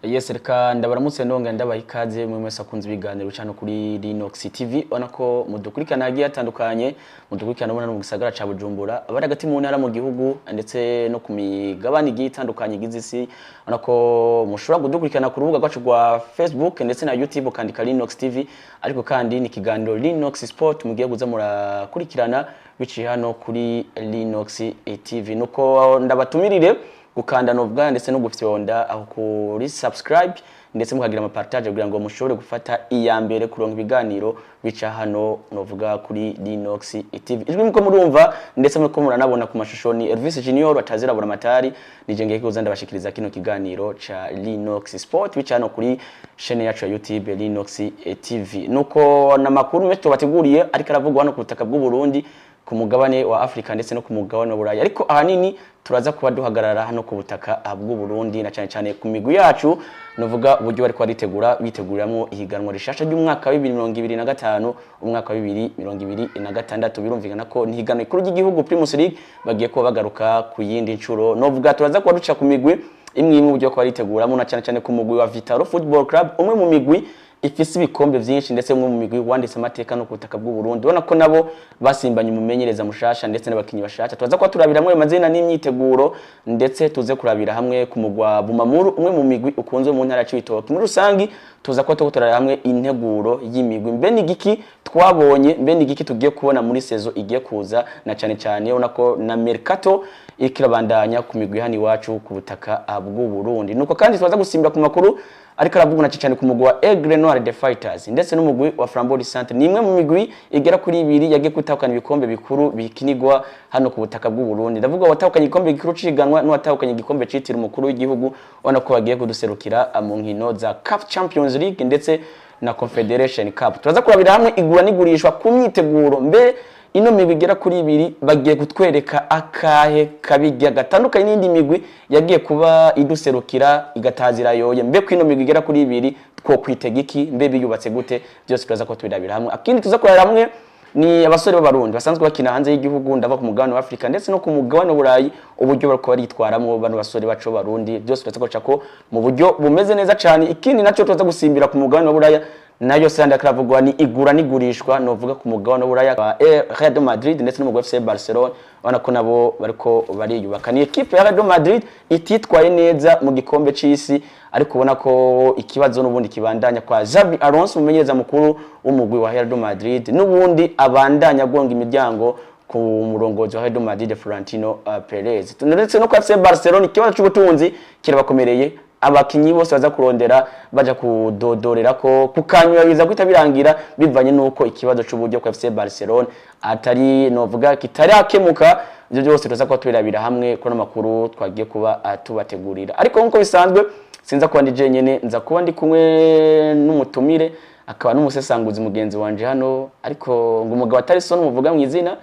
Yes, reka ndabaramutse ndonga ndabaha ikaze mu mwese akunze ibiganiro cyane kuri Linux TV. Ona ko mudukurikana hagiye atandukanye, mudukurikana ubona mu gisagara ca Bujumbura, abari hagati mu ntara mu gihugu ndetse no ku migabane igiye itandukanye igize isi. Ona ko mushobora kudukurikana ku rubuga rwacu rwa Facebook ndetse na YouTube kandika Linux TV, ariko kandi ni kiganiro Linux Sport mugiye kuza murakurikirana biciye hano kuri Linux TV. Nuko ndabatumirire gukanda novuga ndetse no gufyonda aho kuri subscribe ndetse mukagira ama partage kugira ngo mushobore gufata iya mbere kuronka ibiganiro bica hano novuga kuri Linux TV. Ijwi muko murumva ndetse muko muranabona ku mashusho ni Elvis Junior atazira bura matari nije ngeke kuza ndabashikiriza kino kiganiro ca Linux Sport bica hano kuri chaîne yacu ya YouTube Linux TV. Nuko na makuru meto bateguriye ariko aravugwa hano ku butaka bw'u Burundi ku mugabane wa Afrika ndetse no ku mugabane wa Buraya, ariko ahanini turaza kuba duhagarara hano ku butaka bw'u Burundi na cyane cyane ku migwi yacu novuga uburyo bari kwaritegura biteguramo ihiganwa rishasha ry'umwaka wa 2025 umwaka wa 2026. Birumvikana ko nihiganwa ikuru ry'igihugu Primus League bagiye ko bagaruka ku yindi ncuro novuga turaza kuba duca ku migwi imwe uburyo kwariteguramo na cyane cyane ku mugwi wa Vitaro Football Club, umwe mu migwi ifise ibikombe vyinshi ndetse mu migwi wanditse amateka no kutaka bw'u Burundi. Ubona ko nabo basimbanye umumenyereza mushasha ndetse n'abakinyi bashasha. Turaza kwa turabira hamwe amazina n'imyiteguro ndetse tuze kurabira hamwe ku mugwa Bumamuru, umwe mu migwi ukunze mu ntara y'Ibitoke. Muri rusangi tuza kwa turabira hamwe integuro y'imigwi mbe n'igiki twabonye, mbe n'igiki tugiye kubona muri sezo igiye kuza na cyane cyane ubona ko na Mercato ikirabandanya ku migwi hani wacu ku butaka bw'u Burundi. Nuko kandi twaza gusimbira ku makuru ariko aravuguna cyane ku mugwi wa Aigle Noir de Fighters ndetse n'umugwi wa Flambeau Centre. Ni imwe mu migwi igera kuri 2 yagiye kutakana ibikombe bikuru bikinigwa hano ku butaka bw'u Burundi. Ndavuga watakanye igikombe gikuru ciganwa n'uwatakanye igikombe citira umukuru w'igihugu, ubona ko bagiye kuduserukira mu nkino za CAF Champions League ndetse na Confederation Cup. Turaza kurabira hamwe igura n'igurishwa ku myiteguro mbe ino migwi igera kuri 2 bagiye kutwereka akahe kabijya gatandukanye n'indi migwi yagiye kuba iduserukira igatazira yoye. Mbe kwino migwi igera kuri 2 two kwitega iki, mbe biyubatse gute, byose turaza ko tubirabira hamwe. Akindi tuza kurabira hamwe ni abasore b'abarundi basanzwe bakina hanze y'igihugu, ndava ku mugabane wa Afrika ndetse no ku mugabane wa Burayi, uburyo bariko baritwaramo bano basore bacu barundi, byose turaza ko cako mu buryo bumeze neza cyane. Ikindi naco turaza gusimbira ku mugabane wa Buraya nayo sanda karavugwa ni igura n'igurishwa novuga ku mugabane wa Buraya Real Madrid ndetse no mu FC Barcelona. Ubona ko nabo bariko bariyubaka. Ni equipe ya Real Madrid ititwaye neza mu gikombe c'isi, ariko ubona ko ikibazo n'ubundi kibandanya kwa Xabi Alonso umumenyereza mukuru w'umugwi wa Real Madrid, n'ubundi abandanya gonga imiryango ku murongozi wa Real Madrid Florentino Perez. Ndetse no kwa FC Barcelona ikibazo cy'ubutunzi kirabakomereye, abakinyi bose baza kurondera baja kudodorera ko kukanywa biza kwitabirarangira bivanye nuko ikibazo cy'uburyo kwa FC Barcelona atari novuga kitari akemuka. Ibyo byose turaza ko tubirabira hamwe ko namakuru twagiye kuba tubategurira, ariko nkuko bisanzwe sinza kuba ndi jenyene, nza kuba ndi kumwe n'umutumire akaba n'umusesanguzi mugenzi wanje hano, ariko ngo umugabo atari so n'umuvuga mu izina,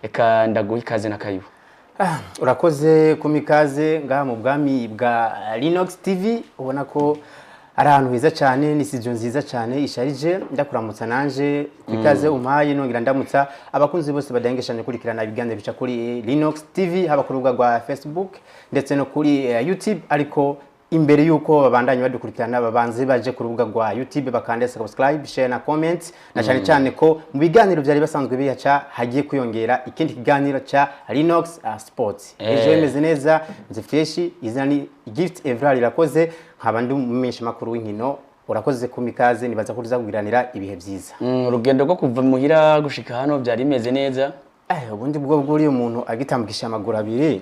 reka ndaguha ikaze na Kayibo. Urakoze kumikaze ngaha mu bwami bwa Linux TV. Ubona ko ari ahantu heza cyane, ni studio nziza cyane isharije. Ndakuramutsa nanje kwikaze umpaye nongira ndamutsa abakunzi bose badangeshanye kurikirana ibiganiro bica kuri Linux TV, haba ku rubuga rwa Facebook ndetse no kuri YouTube. Ariko imbere yuko babandanye badukurikirana babanze baje ku rubuga rwa YouTube bakande subscribe, share na comment, na cyane cyane ko mu biganiro byari basanzwe biyaca hagiye kuyongera ikindi kiganiro cha Linux Sports. Ejo imeze neza nzi fresh, izina ni Gift Evra Irakoze, nkaba ndi umumenyesha makuru w'inkino. Urakoze kumikaze, nibaza ko tuzakugiranira ibihe byiza. Urugendo rwo kuva muhira gushika hano byari imeze neza. Ubundi bwo bwuriye umuntu agitambukisha amaguru abiri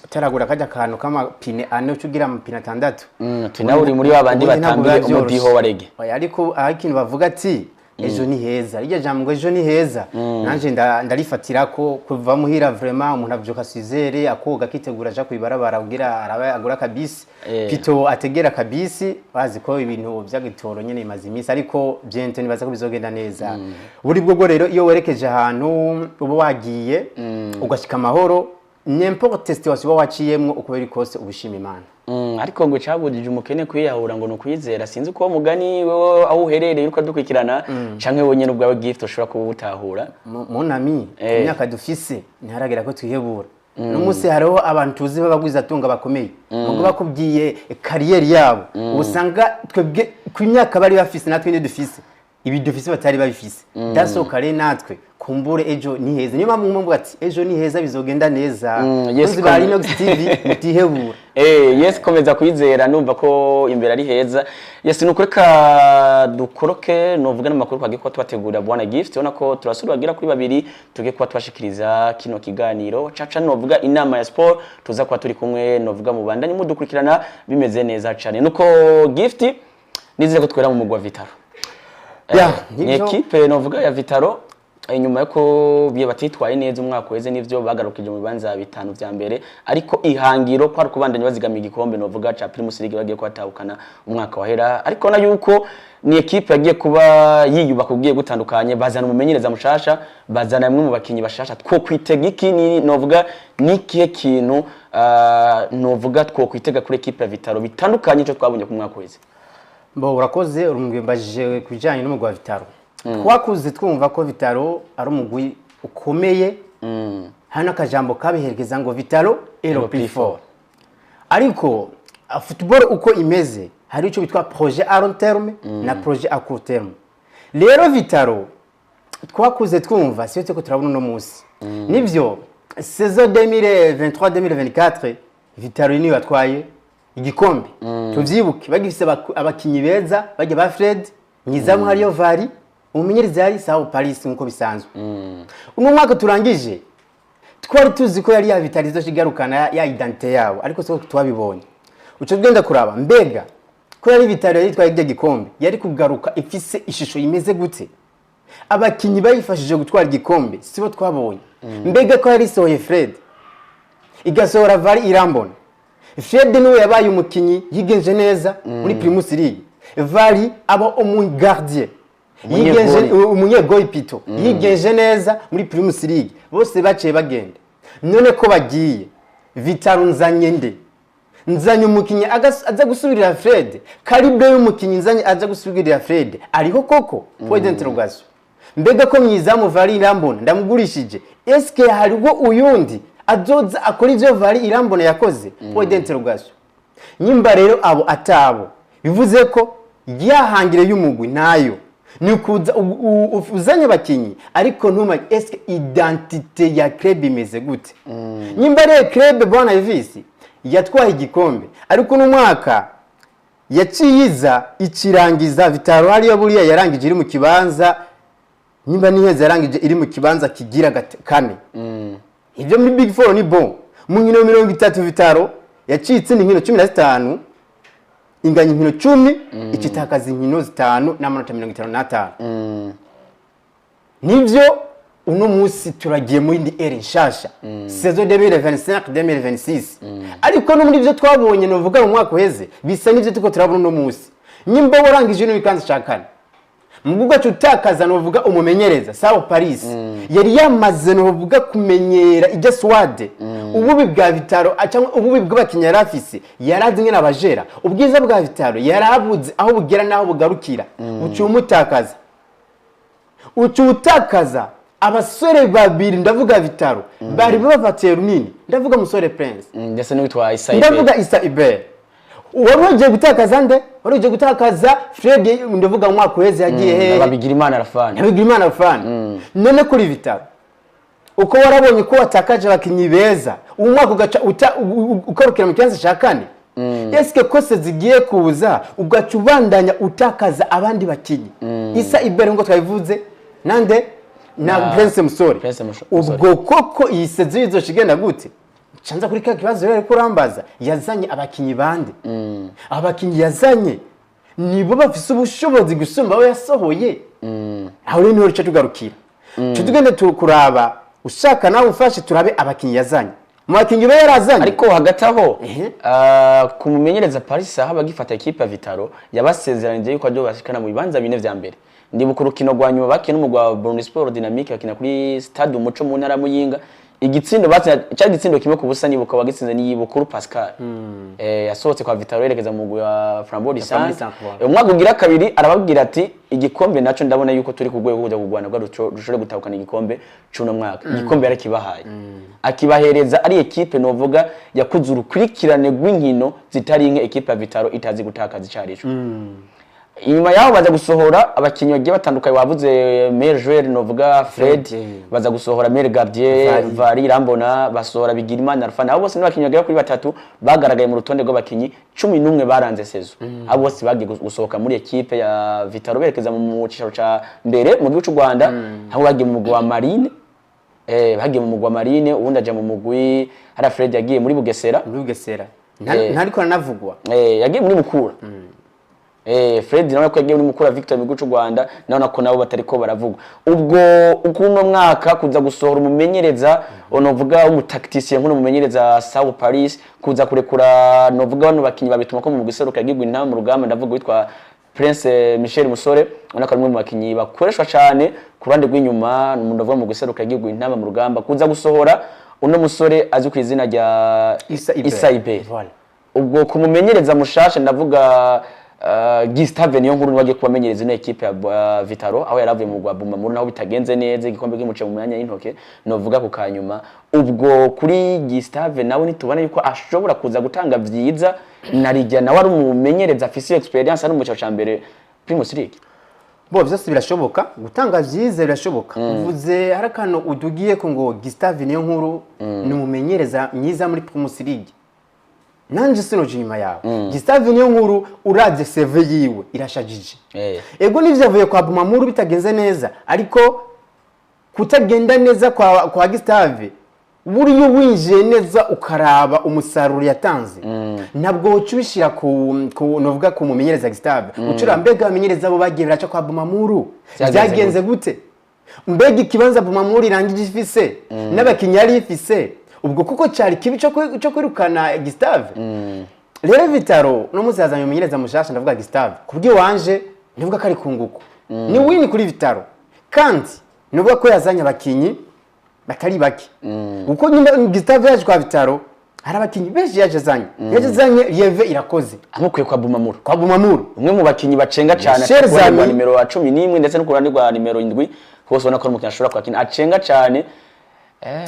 taragura kajya kantu k'amapine ane ucugira amapine 6. Tunawe uri muri babandi batambiye umudiho wa rege. Ariko ikintu bavuga ati ejo ni heza, iryo jambo ejo ni heza nanje ndarifatira ko kuva muhira vraiment umuntu avyuka sizere akoga kitegura aja kwibarabara kugira arabe agura kabisi pito ategera kabisi, bazi ko ibintu by'agitoro nyene imaze imisi, ariko byente nibaza ko bizogenda neza. Buri bwo rero iyo werekeje ahantu uba wagiye ugashika amahoro, n'importe situation waciyemwo ukubera ikose ubushima Imana. Ariko ngo cabudije umukene kwiyahura ngo nukwizera, sinzi ko mugani wewe aho uherereye uko dukurikirana canke wonye n'ubwawe gift ushobora kuba utahura. Monami imyaka dufise ntiharagera ko twihebura. no munsi hariho abantu tuzi babagwiza tunga bakomeye ngo bakubwiye kariyeri yabo usanga twebwe ku myaka bari bafise natwe ne dufise ibi dufise batari babifise dasokare natwe kumbure ejo ni heza niyo mpamvu mvuga ati ejo ni heza bizogenda neza yes, bari Linox TV mutihebura yes komeza kwizera numva ko imbere ari heza yes nukureka dukoroke novuga n'amakuru kwagiye ko tubategurira bwana gift ubona ko turasubiragira kuri babiri tugiye kuba twashikiriza kino kiganiro caca novuga inama ya sport tuza kuba turi kumwe novuga mu bandanye mudukurikirana bimeze neza cyane nuko gift nizere ko twera mu mugwa Vitaro ni equipe novuga ya Vitaro inyuma yuko biye batitwaye neza umwaka weze nivyo bagarukije mu bibanza bitanu vya mbere ariko ihangiro kwari kubandanya bazigamiye igikombe novuga cha Primus League bagiye kwatahukana umwaka wahera ariko na yuko ni equipe yagiye kuba yiyubaka ugiye gutandukanye bazana umumenyereza mushasha bazana bamwe mu bakinyi bashasha two kwitega iki ni novuga nikihe kintu novuga two kwitega kuri equipe ya Vitaro bitandukanye cyo twabonye ku mwaka weze Bo urakoze urumwembaje kubijanye n'umugwi wa Vitaro. Twakuze twumva ko Vitaro ari umugwi ukomeye. Hano akajambo kabiherekeza ngo Vitaro LP4. Ariko football uko imeze hari ico bitwa projet à long terme na projet à court terme. Rero Vitaro twakuze twumva siyo ko turabona no musi. Nivyo saison 2023-2024 Vitaro ni batwaye igikombe tuvyibuke bagifise abakinyi beza bajye ba Fred nyizamu hariyo Vari umumenyereza yari Sao Paris nkuko bisanzwe uno mwaka turangije twari tuzi ko yari yavitarizo shigarukana ya identité yabo ariko so twabibonye uco genda kuraba mbega ko yari Vitaro yari twaye igikombe yari kugaruka ifise ishusho imeze gute abakinyi bayifashije gutwara igikombe sibo twabonye mbega ko yari soye Fred igasohora Vari irambona Fred niwe yabaye umukinyi yigenje neza muri Primus League Vari aba umugardien yigenje umunyegoi pito yigenje neza muri Primus League bose baciye bagenda none ko bagiye Vitaro nzanye umukinyi aza gusubirira Fred calibre y'umukinyi nzanye aza gusubirira Fred ariko koko point d'interrogation mbega ko myizamu Vari irambona ndamugurishije eske hariho uyundi azoza akora ivyo Vari irambona yakoze point d'interrogation nyimba rero abo atabo bivuze ko yahangire y'umugwi nayo ni kuza uzanye bakinyi ariko ntuma eske identité ya club imeze gute nyimba rero club bwana Evisi yatwaye igikombe ariko no mwaka yaciyiza ikirangiza Vitaro hariyo buriya yarangije iri mu kibanza nyimba niheza yarangije iri mu kibanza kigira kane Ivyo muri Big 4 ni bon. Mu nkino 30 Vitaro yacitse inkino 15 inganya inkino 10 ikitakaza inkino 5 n'amanota 55. Nivyo uno musi turagiye muri ndi ere nshasha. Saison 2025-2026. Ariko no muri ivyo twabonye novuga mu mwaka uheze bisa n'ivyo tuko turabona uno musi. Nyimba warangije no bikanza cakane. Muguga tutakaza novuga umumenyereza Sao Paris yari yamaze novuga kumenyera ijya swade ububi bwa Vitaro cyangwa ububi bw'abakinya rafisi yarazi ngena abajera ubwiza bwa Vitaro yarabuze aho bugera naho bugarukira ucumutakaza abasore babiri ndavuga Vitaro bari bafatiye runini ndavuga musore Prince ndetse n'witwa Isa ndavuga Isa Iber Waroje gutakaza nde? Waroje gutakaza Fred ndavuga mwaka weze yagiye he? Babigira Imana Rafani. Babigira Imana Rafani. None kuri Vitaro. Uko warabonye ko watakaje abakinyi beza, umwaka ugaca ukorokera mu kibanza cya kane. Eske kose zigiye kuza ugaca ubandanya utakaza abandi bakinyi. Isa Ibere ngo twabivuze nande na Prince Musore. Ubwo koko iyi sezo izoshigenda gute? Chanza kuri kibazo rero kurambaza yazanye abakinyi bande abakinyi yazanye nibo bafise ubushobozi gusumba aho yasohoye aho rero niho tugarukira tugende tukuraba ushaka nawe ufashe turabe abakinyi yazanye mu bakinyi be yarazanye ariko hagati aho kumumenyereza Paris aho bagifata equipe ya Vitaro yabasezeranije yuko ajyo bashikana mu bibanza bine vya mbere ndibuka urukino rwa nyuma bakina n'umugwa Bruno Sport Dynamique bakina kuri Stade Umuco mu ntara Muyinga igitsindo cya gitsindo kimwe ku busa nibuka wagitsinze ni Bukuru Pascal yasohotse kwa Vitaro yerekeza mu mugwi wa Flambeau Centre umwaka ugira kabiri arababwira ati igikombe naco ndabona yuko turi ku rwego kuja kugwana bwa dushobore gutahukana igikombe cuno mwaka igikombe yarakibahaye akibahereza ari equipe novuga yakuze urukurikirane rw'inkino zitari nke equipe ya Vitaro itazi gutakaza icarico inyuma yaho baza gusohora abakinyi bagiye batandukanye wavuze Meilleur joueur novuga Fred baza gusohora Meilleur gardien Vari Irambona basohora Bigirimana Alpha abo bose n'abakinyi bagera kuri batatu bagaragaye mu rutonde rw'abakinyi 11 baranze sezo abo bose bagiye gusohoka muri equipe ya Vitaro berekeza mu cicaro ca mbere mu gihugu cy'u Rwanda aho bagiye mu mugwi wa Marine bagiye mu mugwi wa Marine ubundi aje mu mugwi hari Fred yagiye muri Bugesera ntariko nanavugwa yagiye muri Mukura Fred nawe ko yagiye muri Mukura Victor mu gihugu cy'u Rwanda naona ko nabo batariko baravugwa ubwo ukuno mwaka kuza gusohora umumenyereza onovuga umutacticien nk'uno mumenyereza Sao Paris kuza kurekura novuga bano bakinyi babituma ko mu giseruka yagirwa intama mu rugamba ndavuga witwa Prince Michel Musore ubona ko ari mu bakinyi bakoreshwa cyane ku ruhande rw'inyuma ndavuga mu giseruka yagirwa intama mu rugamba kuza gusohora uno musore azwi ku izina rya Issa Ibe ubwo kumumenyereza mushasha ndavuga Gustave niyo nkuru wagiye kubamenyereza ino equipe ya Vitaro aho yaravuye mu Rwabuma muri naho bitagenze neza igikombe gimuce mu myanya y'intoke novuga ku kanyuma ubwo kuri Gustave nawe nitubona yuko ashobora kuza gutanga vyiza narijya nawe ari umumenyereza afise experience ari mu cyo cyambere Primus League byose birashoboka gutanga vyiza birashoboka uvuze harakano udugiye ko ngo Gustave niyo nkuru ni umumenyereza myiza muri Primus League nanje sinoje nyuma yawe Gustave niyo nkuru uravye CV yiwe irashajije ego nivyavuye kwa Bumamuru bitagenze neza ariko kutagenda neza kwa Gustave buriyo winjiye neza ukaraba umusaruro yatanze ntabwo ucubishira ku novuga ku mumenyereza Gustave ucura mbega amenyereza abo bagiye biraca kwa Bumamuru byagenze gute mbega ikibanza Bumamuru irangije ifise n'abakinya ari ifise ubwo kuko cyari kibi cyo kwirukana Gustave rero Vitaro no muzazanye umumenyereza mushasha ndavuga Gustave kubwi wanje ndavuga kari kunguko ni wini kuri Vitaro kandi ndavuga ko yazanye abakinyi batari baki uko nyuma Gustave yaje kwa Vitaro hari abakinyi benshi yajezanye Lieve irakoze amukuye kwa Bumamuru umwe mu bakinyi bacenga cyane kwa nimero 11 ndetse no kurandi rwa nimero 7 hose ubona ko umukinyi ashobora kwakina acenga cyane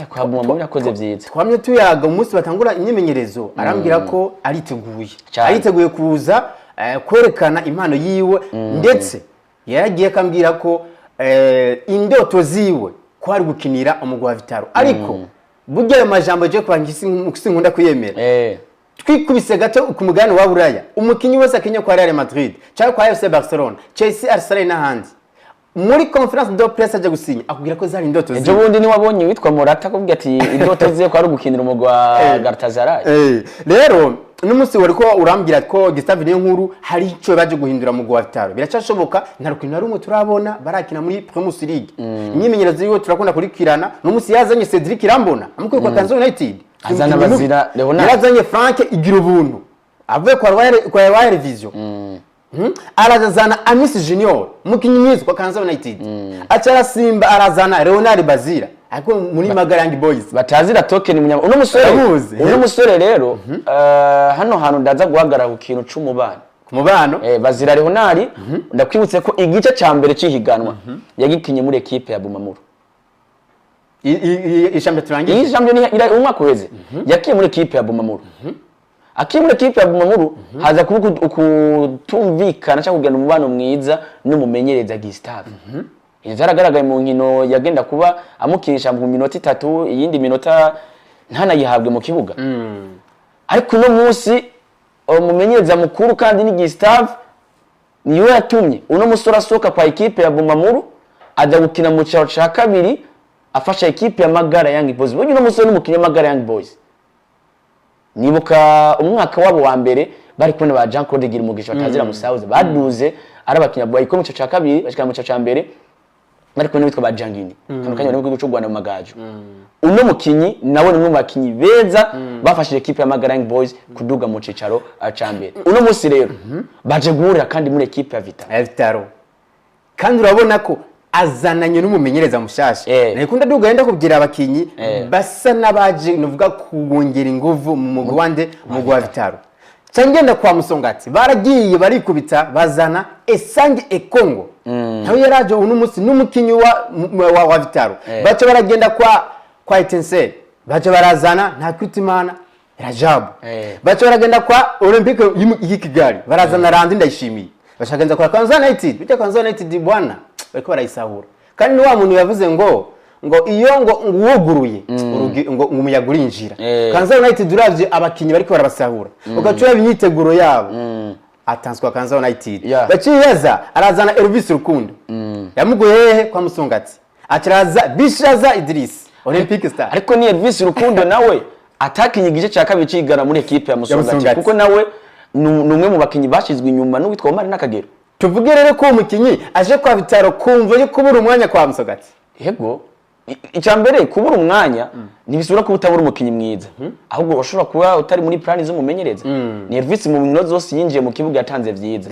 kwa Bumamuru yakoze vyiza twamye tuyaga umunsi batangura imyimenyerezo arambwira ko ariteguye kuza kwerekana impano yiwe ndetse yaragiye kambwira ko indoto ziwe ko ari gukinira umugwi wa Vitaro ariko burya ayo majambo je kwangisi nkunda kuyemera twikubise gato ku mugani wa Buraya umukinyi wese akinya kwa Real Madrid cyangwa kwa FC Barcelona Chelsea Arsenal n'ahandi muri conference de presse aje gusinya akubwira ko zari indoto ziwe bundi ni wabonye witwa Morata kubwira ati indoto ziwe ko ari gukinira umugwi wa Galatasaray rero n'umunsi wari ko urambwira ko Gustave niyo nkuru hari ico baje guhindura mu gwa Vitaro biracashoboka ntarukino na rumwe turabona barakina muri Primus League imyimenyerezo yiwe turakunda kurikirana n'umunsi yazanye Cedric Irambona amukuye kwa Kanzo United azana bazira Leonard yazanye Frank igira ubuntu avuye kwa Royal Vision arazana Amis Junior mukinyi mwiza kwa Kanzo United acara Simba arazana Leonard Bazira ariko muri Magarangi Boys batazira token munyama uno musore rero hano hantu ndaza guhagarara ku kintu c'umubano Bazira Leonard ndakwibutse ko igice ca mbere cihiganwa yagikinye muri equipe ya Bumamuru ishambe turangiye ishambe ni umwaka uheze yakiye muri equipe ya Bumamuru akiye muri equipe ya Bumamuru haza kutumvikana cyangwa kugenda umubano mwiza n'umumenyereza Gustave Izaragaragaye mu nkino yagenda kuba amukinisha mu minota 3 iyindi minota ntanayihabwe mu kibuga ariko no munsi umumenyereza mukuru kandi ni Gustave niyo yatumye uno musore asoka kwa equipe ya Bumamuru aja gukina mu cyaro ca kabiri afasha equipe ya Magara Young Boys uyu no musore n'umukinnyi wa Magara Young Boys nibuka umwaka wabo wa mbere bari kubona ba Jean Claude Girumugisha batazira musauze baduze arabakinya boy ko mu cyo ca kabiri bashika mu cyo ca mbere bari kubona bitwa ba Jangini kamukanya n'ubwo gucu Rwanda mu magaju uno mukinyi nawe nimwe bakinyi beza bafashije equipe ya Magara Young Boys kuduga mu cicaro ca mbere uno musi rero baje guhurira kandi muri equipe ya Vitaro kandi urabona ko azananye n'umumenyereza mushasha nakunda dugenda kubwira abakinyi basa nabaje nuvuga kubongera inguvu mu mugwi wande umugwi wa Vitaro cyangenda kwa Musongati baragiye barikubita bazana Esangi Ekongo nawe yaraje uno munsi n'umukinyi wa Vitaro bace baragenda kwa Etincelle bace barazana nta kwitimana Rajabu bace baragenda kwa Olympique y'Ikigali barazana Randi Ndayishimiye bashagenza kwa Kanza United bite Kanza United bwana bariko barayisahura kandi ni wa muntu yavuze ngo iyo ngo uwuguruye ngo umuyaga urinjira Kanza United uravye abakinyi bariko barabasahura ugacura imyiteguro yabo atanswa Kanza United baciyaza arazana Elvis Rukundo yamuguye hehe kwa Musongati akiraza Bishaza Idris Olympic Star ariko ni Elvis Rukundo nawe atakinye igice cya kabiri cigana muri equipe ya Musongati kuko nawe numwe mu bakinyi bashizwe inyuma n'uwitwa Omar Nakagero tuvuge rero ko umukinyi aje kwa Vitaro kumva yo kubura umwanya kwa Musongati yego icambere kubura umwanya nibisubira ko utabura umukinyi mwiza ahubwo washobora kuba utari muri plan z'umumenyereza ni Elvis mu minota zose yinjiye mu kibuga yatanze vyiza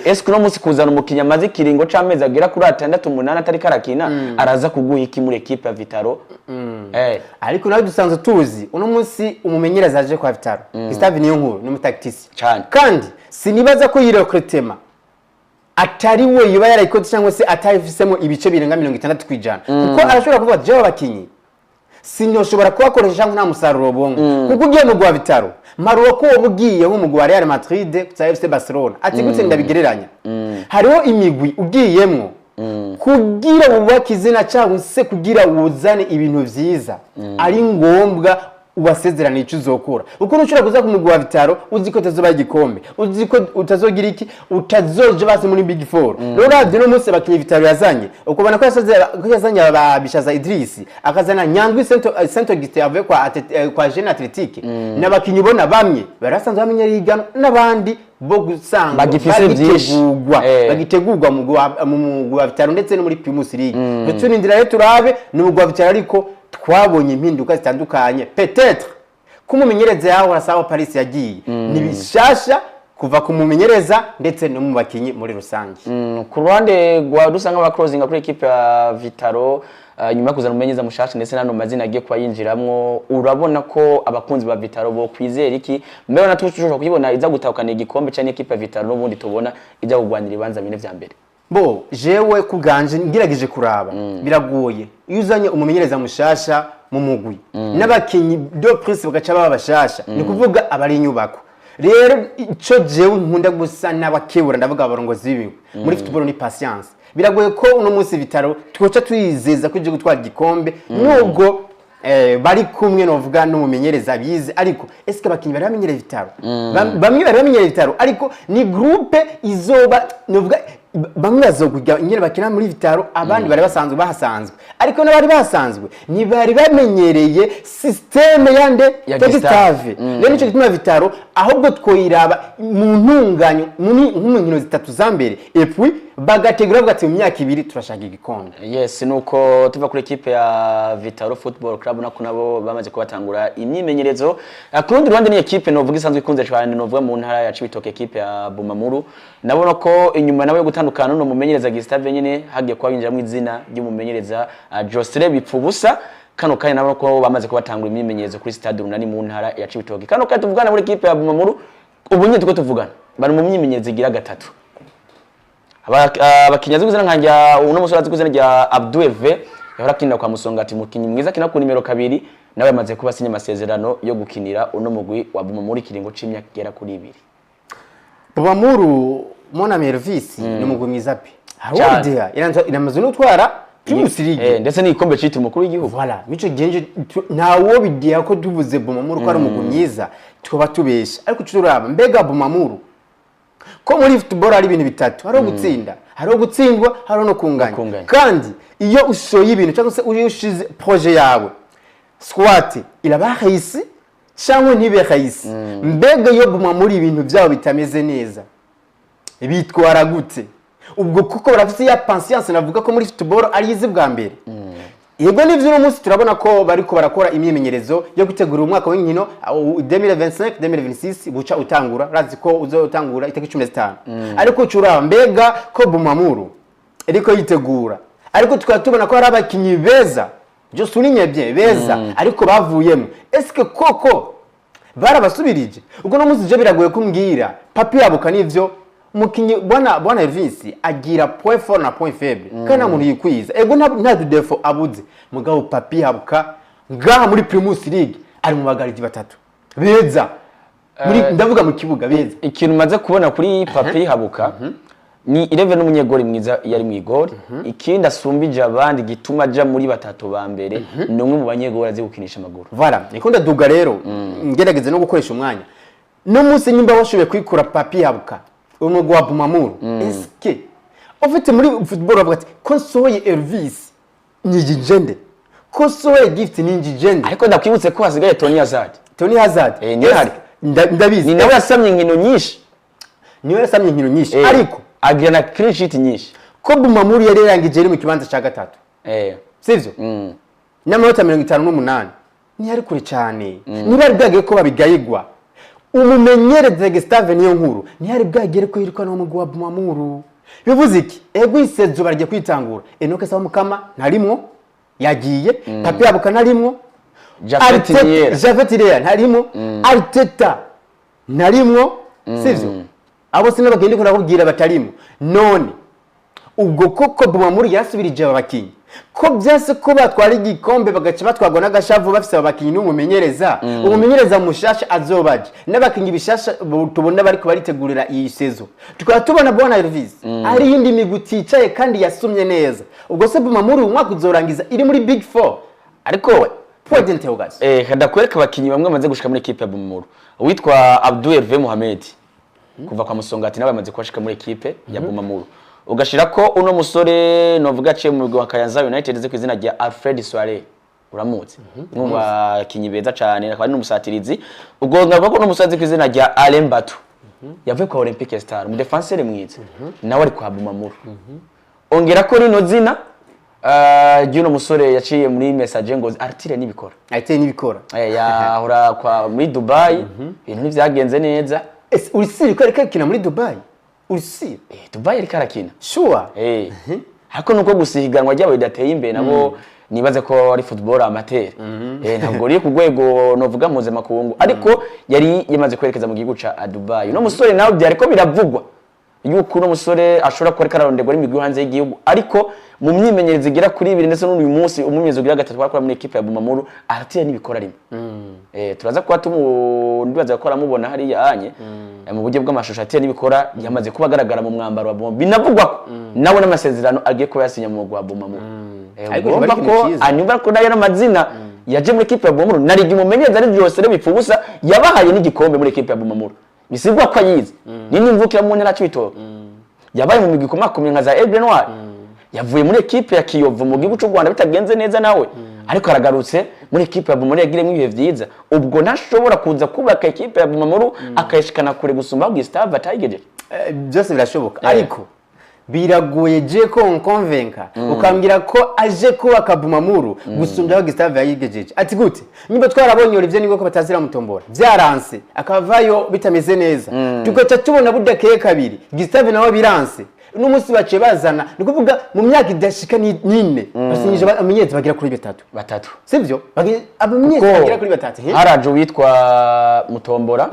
eske no musi kuzana umukinyi amaze kiringo c'amezi agera kuri 6-8 atari karakina araza kuguha iki muri equipe ya Vitaro ariko nawe dusanzwe tuzi uno munsi umumenyereza aje kwa Vitaro Gustave Niyonkuru ni umutaktisi kandi sinibaza ko yirekretema atari we yuba yarayikoze cyangwa se atayifisemo ibice birenga 60 kwijana kuko arashobora kuvuga je abakinyi sinyoshobora kubakoresha nta musaruro bongo kuko ugiye mu gwa Vitaro maruwa ko wobugiye nko mu gwa Real Madrid ku FC Barcelona ati gutse ndabigereranya hariho imigwi ugiyemwo kugira ubaka izina cyangwa se kugira wuzane ibintu vyiza ari ngombwa ubasezerana icyo uzokora uko nushobora kuza ku mugwi wa Vitaro uzi ko utazoba igikombe uzi ko utazogira iki utazoje base muri Big Four rero radyo no munsi bakinyi Vitaro yazanye ukubona ko yazanye ababishaza Idris akazana Nyandwi Saint Augustin ave kwa Jeune Athletique n'abakinyi bona bamwe barasanzwe bamenye rigano n'abandi bo gusanga bagitegurwa mu mugwi wa Vitaro ndetse no muri Primus League ndetse n'indira rero turabe n'umugwi wa Vitaro ariko twabonye impinduka zitandukanye peut-être kumumenyereza yaho Rasawa Paris yagiye nibishasha kuva kumumenyereza ndetse no mu bakinyi muri rusange ku ruhande rwa dusanga ba closing kuri equipe ya Vitaro nyuma kuzana umumenyereza mushasha ndetse nano mazina agiye kwa yinjiramwo urabona ko abakunzi ba Vitaro bo kwizera iki mbere na tushobora kuyibona iza gutakana igikombe cyane equipe ya Vitaro n'ubundi tubona ijya kugwanira ibanza bine vya mbere bo jewe kuganje ngirageje kuraba biragoye iyo uzanye umumenyereza mushasha mu mugwi n'abakinyi do prince bagaca baba bashasha ni kuvuga abari inyubako rero ico jewe nkunda gusa n'abakebura ndavuga abarongozi bibi muri football ni patience biragoye ko uno munsi Vitaro twoca twizeza ko ije gutwara igikombe nubwo bari kumwe novuga n'umumenyereza bize ariko eske abakinyi bari bamenyereza Vitaro bamwe bari bamenyereza Vitaro ariko ni groupe izoba novuga bamwe bazogujya nyine bakina muri Vitaro abandi bari bahasanzwe ariko n'abari bahasanzwe ni bari bamenyereye systeme yande ya Gustave rero nicyo gituma Vitaro ahubwo twoyiraba mu ntunganyo mu nkino zitatu za mbere et puis bagategura bwati mu myaka 2 turashaka igikombe yes nuko tuva kuri equipe ya Vitaro Football Club nako nabo bamaze kubatangura imyimenyerezo ku rundi ruhande ni equipe novuga isanzwe ikunze cyane novuga mu ntara ya Cibitoke equipe ya Bumamuru nabona ko inyuma nawe gutandukana no mumenyereza Gustave nyene hagiye kwa yinjira izina ry'umumenyereza Jostre Bipfubusa kano kanya nabo ko bamaze kubatangura imyimenyerezo kuri stade runani mu ntara ya Cibitoke kano kanya tuvugana muri equipe ya Bumamuru ubu nyine tuko tuvugana bari mu myimenyerezo igira gatatu abakinyazi kuzana nkanja uno musore azikuzana rya Abdueve yahora kinira kwa Musongati mukinyi mwiza kina ku nimero 2 nawe yamaze kuba sinye amasezerano yo gukinira uno mugwi wa Bumamuru kiringo c'imyaka gera kuri 2 Bumamuru Mona Mervis ni mugwi mwiza pe Hawodia iramaze no twara Primus League ndetse ni ikombe citi mukuru w'igihugu voilà mico genje ntawo bidiya ko tuvuze Bumamuru ko ari umugwi mwiza tuba tubesha ariko turaba mbega Bumamuru ko muri football ari ibintu bitatu haro gutsinda haro gutsindwa haro no kunganya kandi iyo ushoye ibintu cyangwa se uri ushize projet yawe squat iraba hayisi cyangwa ntibe hayisi mbega yo Bumamuru ibintu byabo bitameze neza bitwara gute ubwo kuko barafite ya patience navuga ko muri football ari izi bwa mbere yego nivyo no munsi turabona ko bariko barakora imyimenyerezo yo gutegura umwaka w'inkino 2025 2026 buca utangura razi ko uzotangura iteka 15 ariko curaba mbega ko Bumamuru ariko yitegura ariko tukaba tubona ko hari abakinyi beza byo souligne bien beza ariko bavuyemo eske koko barabasubirije ubwo no muzi je biragoye kumbwira Papi Yabuka nivyo mukinyi bwana Elvis agira point fort na point faible kana muntu yikwiza ego nta defo abuze mugabo Papi Yabuka ngaha muri Primus League ari mu bagariji batatu beza muri ndavuga mu kibuga beza ikintu maze kubona kuri Papi Yabuka ni 11 n'umunyegori mwiza yari mu igori ikindi asumbije abandi gituma aja muri batatu ba mbere ni umwe mu banyegori azi gukinisha amaguru voilà ikunda duga rero ngerageze no gukoresha umwanya no munsi nyimba washobe kwikura Papi Yabuka umugwa wa Bumamuru eske ufite muri football bavuga ati konsoye Elvis nyigijende konsoye Gift nyigijende ariko ndakwibutse ko hasigaye Tony Hazard ni hari ndabizi ni nawe yasamye inkino nyinshi niwe yasamye inkino nyinshi ariko agira na clean sheet nyinshi ko Bumamuru yari yarangije ari mu kibanza cya gatatu sivyo n'amanota 58 ni ari kure cyane niba ari bwageye ko babigayigwa umumenyereze Gustave niyo nkuru ni hari bwagere ko yirikwa no mugwa Bumamuru bivuze iki ego isezo barije kwitangura Enoke Sawa Mukama ntarimwo yagiye Papi Yabuka ntarimwo Japhet Leya ntarimwo Arteta ntarimwo sivyo abo sina bagende ko nakubwira batarimo none ubwo koko Bumamuru yasubirije abakinyi ko byase ko batwara igikombe bagaca batwagwa n'agashavu bafise abakinyi n'umumenyereza umumenyereza mushasha azobaje n'abakinyi bishasha tubona bari ko baritegurira iyi sezo tukaba tubona bwana Elvis ari yindi miguti icaye kandi yasumye neza ubwo se Bumamuru umwaka uzorangiza iri muri Big 4 ariko point interrogation kadakwereka abakinyi bamwe bamaze gushika muri equipe ya Bumamuru witwa Abdou Hervé Mohamed kuva kwa Musongati nawe bamaze kwashika muri equipe ya Bumamuru ugashira ko uno musore novuga aciye mu rugwa Kayanza United ze kwizina rya Alfred Soare uramutse numva kinyi beza cyane akaba n'umusatirizi ugonga ko n'umusazi kwizina rya Alain Batu yavuye kwa Olympique Star mu defenseur mwiza nawe ari kwa Bumamuru ongera ko rino zina y'uno musore yaciye muri message ngo artire nibikora yahora kwa muri Dubai ibintu nivyagenze neza urisiri ko ariko kina muri Dubai urisiri Dubai ariko arakina sure ariko nuko gusihiganwa ryabo bidateye imbere nabo nibaze ko ari football amateur ntabwo uri ku rwego novuga muze makungu ariko yari yamaze kwerekeza mu gihugu ca Dubai no musore nawe byari ko biravugwa yuko no musore ashobora ko ararondegwa n'imigwi hanze y'igihugu ariko mu myimenyerezo igera kuri 2 ndetse n'uyu munsi umumyezo ugira gatatu bakora muri equipe ya Bumamuru aratiye nibikora rimwe turaza kuba ndibaza ko aramubona hari yanye mu buryo bw'amashusho atiye nibikora yamaze kuba agaragara mu mwambaro wa Bumamuru binavugwa nawe n'amasezerano agiye ko yasinya mu rwa Bumamuru urumva ko anyumva ko nayo n'amazina yaje muri equipe ya Bumamuru narigi mumenyereza ari byose bipfubusa yabahaye n'igikombe muri equipe ya Bumamuru bisigwa ko ayize nini mvukira mu ntara cy'ibitoke yabaye mu migwi komakomye nka za Aigle Noir yavuye muri equipe ya Kiyovu mu gihugu cy'u Rwanda bitagenze neza nawe ariko aragarutse muri equipe ya Bumamuru yagiremo ibihe vyiza ubwo ntashobora kuza kubaka equipe ya Bumamuru akayishikana kure gusumba Gustave atayigejeje byose birashoboka ariko biragoye je ko nkonvenka ukambwira ko aje kubaka Bumamuru gusumba Gustave yayigejeje ati gute nyimba twarabonye Olivier niko batazira mutombora byaranse akavayo bitameze neza tugaca tubona budakeye kabiri Gustave nawe biranse n'umunsi baciye bazana nikuvuga mu myaka idashika nine basinyije amenyeze bagira kuri batatu sivyo amenyeze bagira kuri batatu haraje witwa Mutombora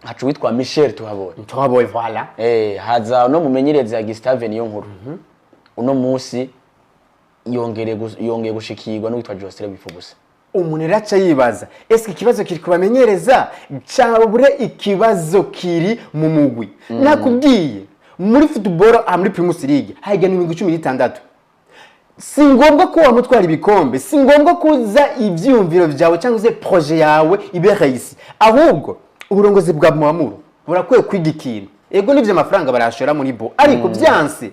hacu witwa Michel tuhaboye voilà haza no mumenyereze ya Gustave niyo nkuru uno munsi yongeye gushikirwa no witwa Jostre bifubusa umuntu raca yibaza eske ikibazo kiri kubamenyereza cyabure ikibazo kiri mu mugwi nakubwiye muri football muri Primus League hajya n'imigwi 16 si ngombwa ko wamutwara ibikombe si ngombwa kuza ivyumviro vyawe cyangwa se projet yawe ibe reisi ahubwo uburongozi bwa Bumamuru burakwiye kwiga ikintu ego nivyo amafaranga barashora muri bo ariko byanse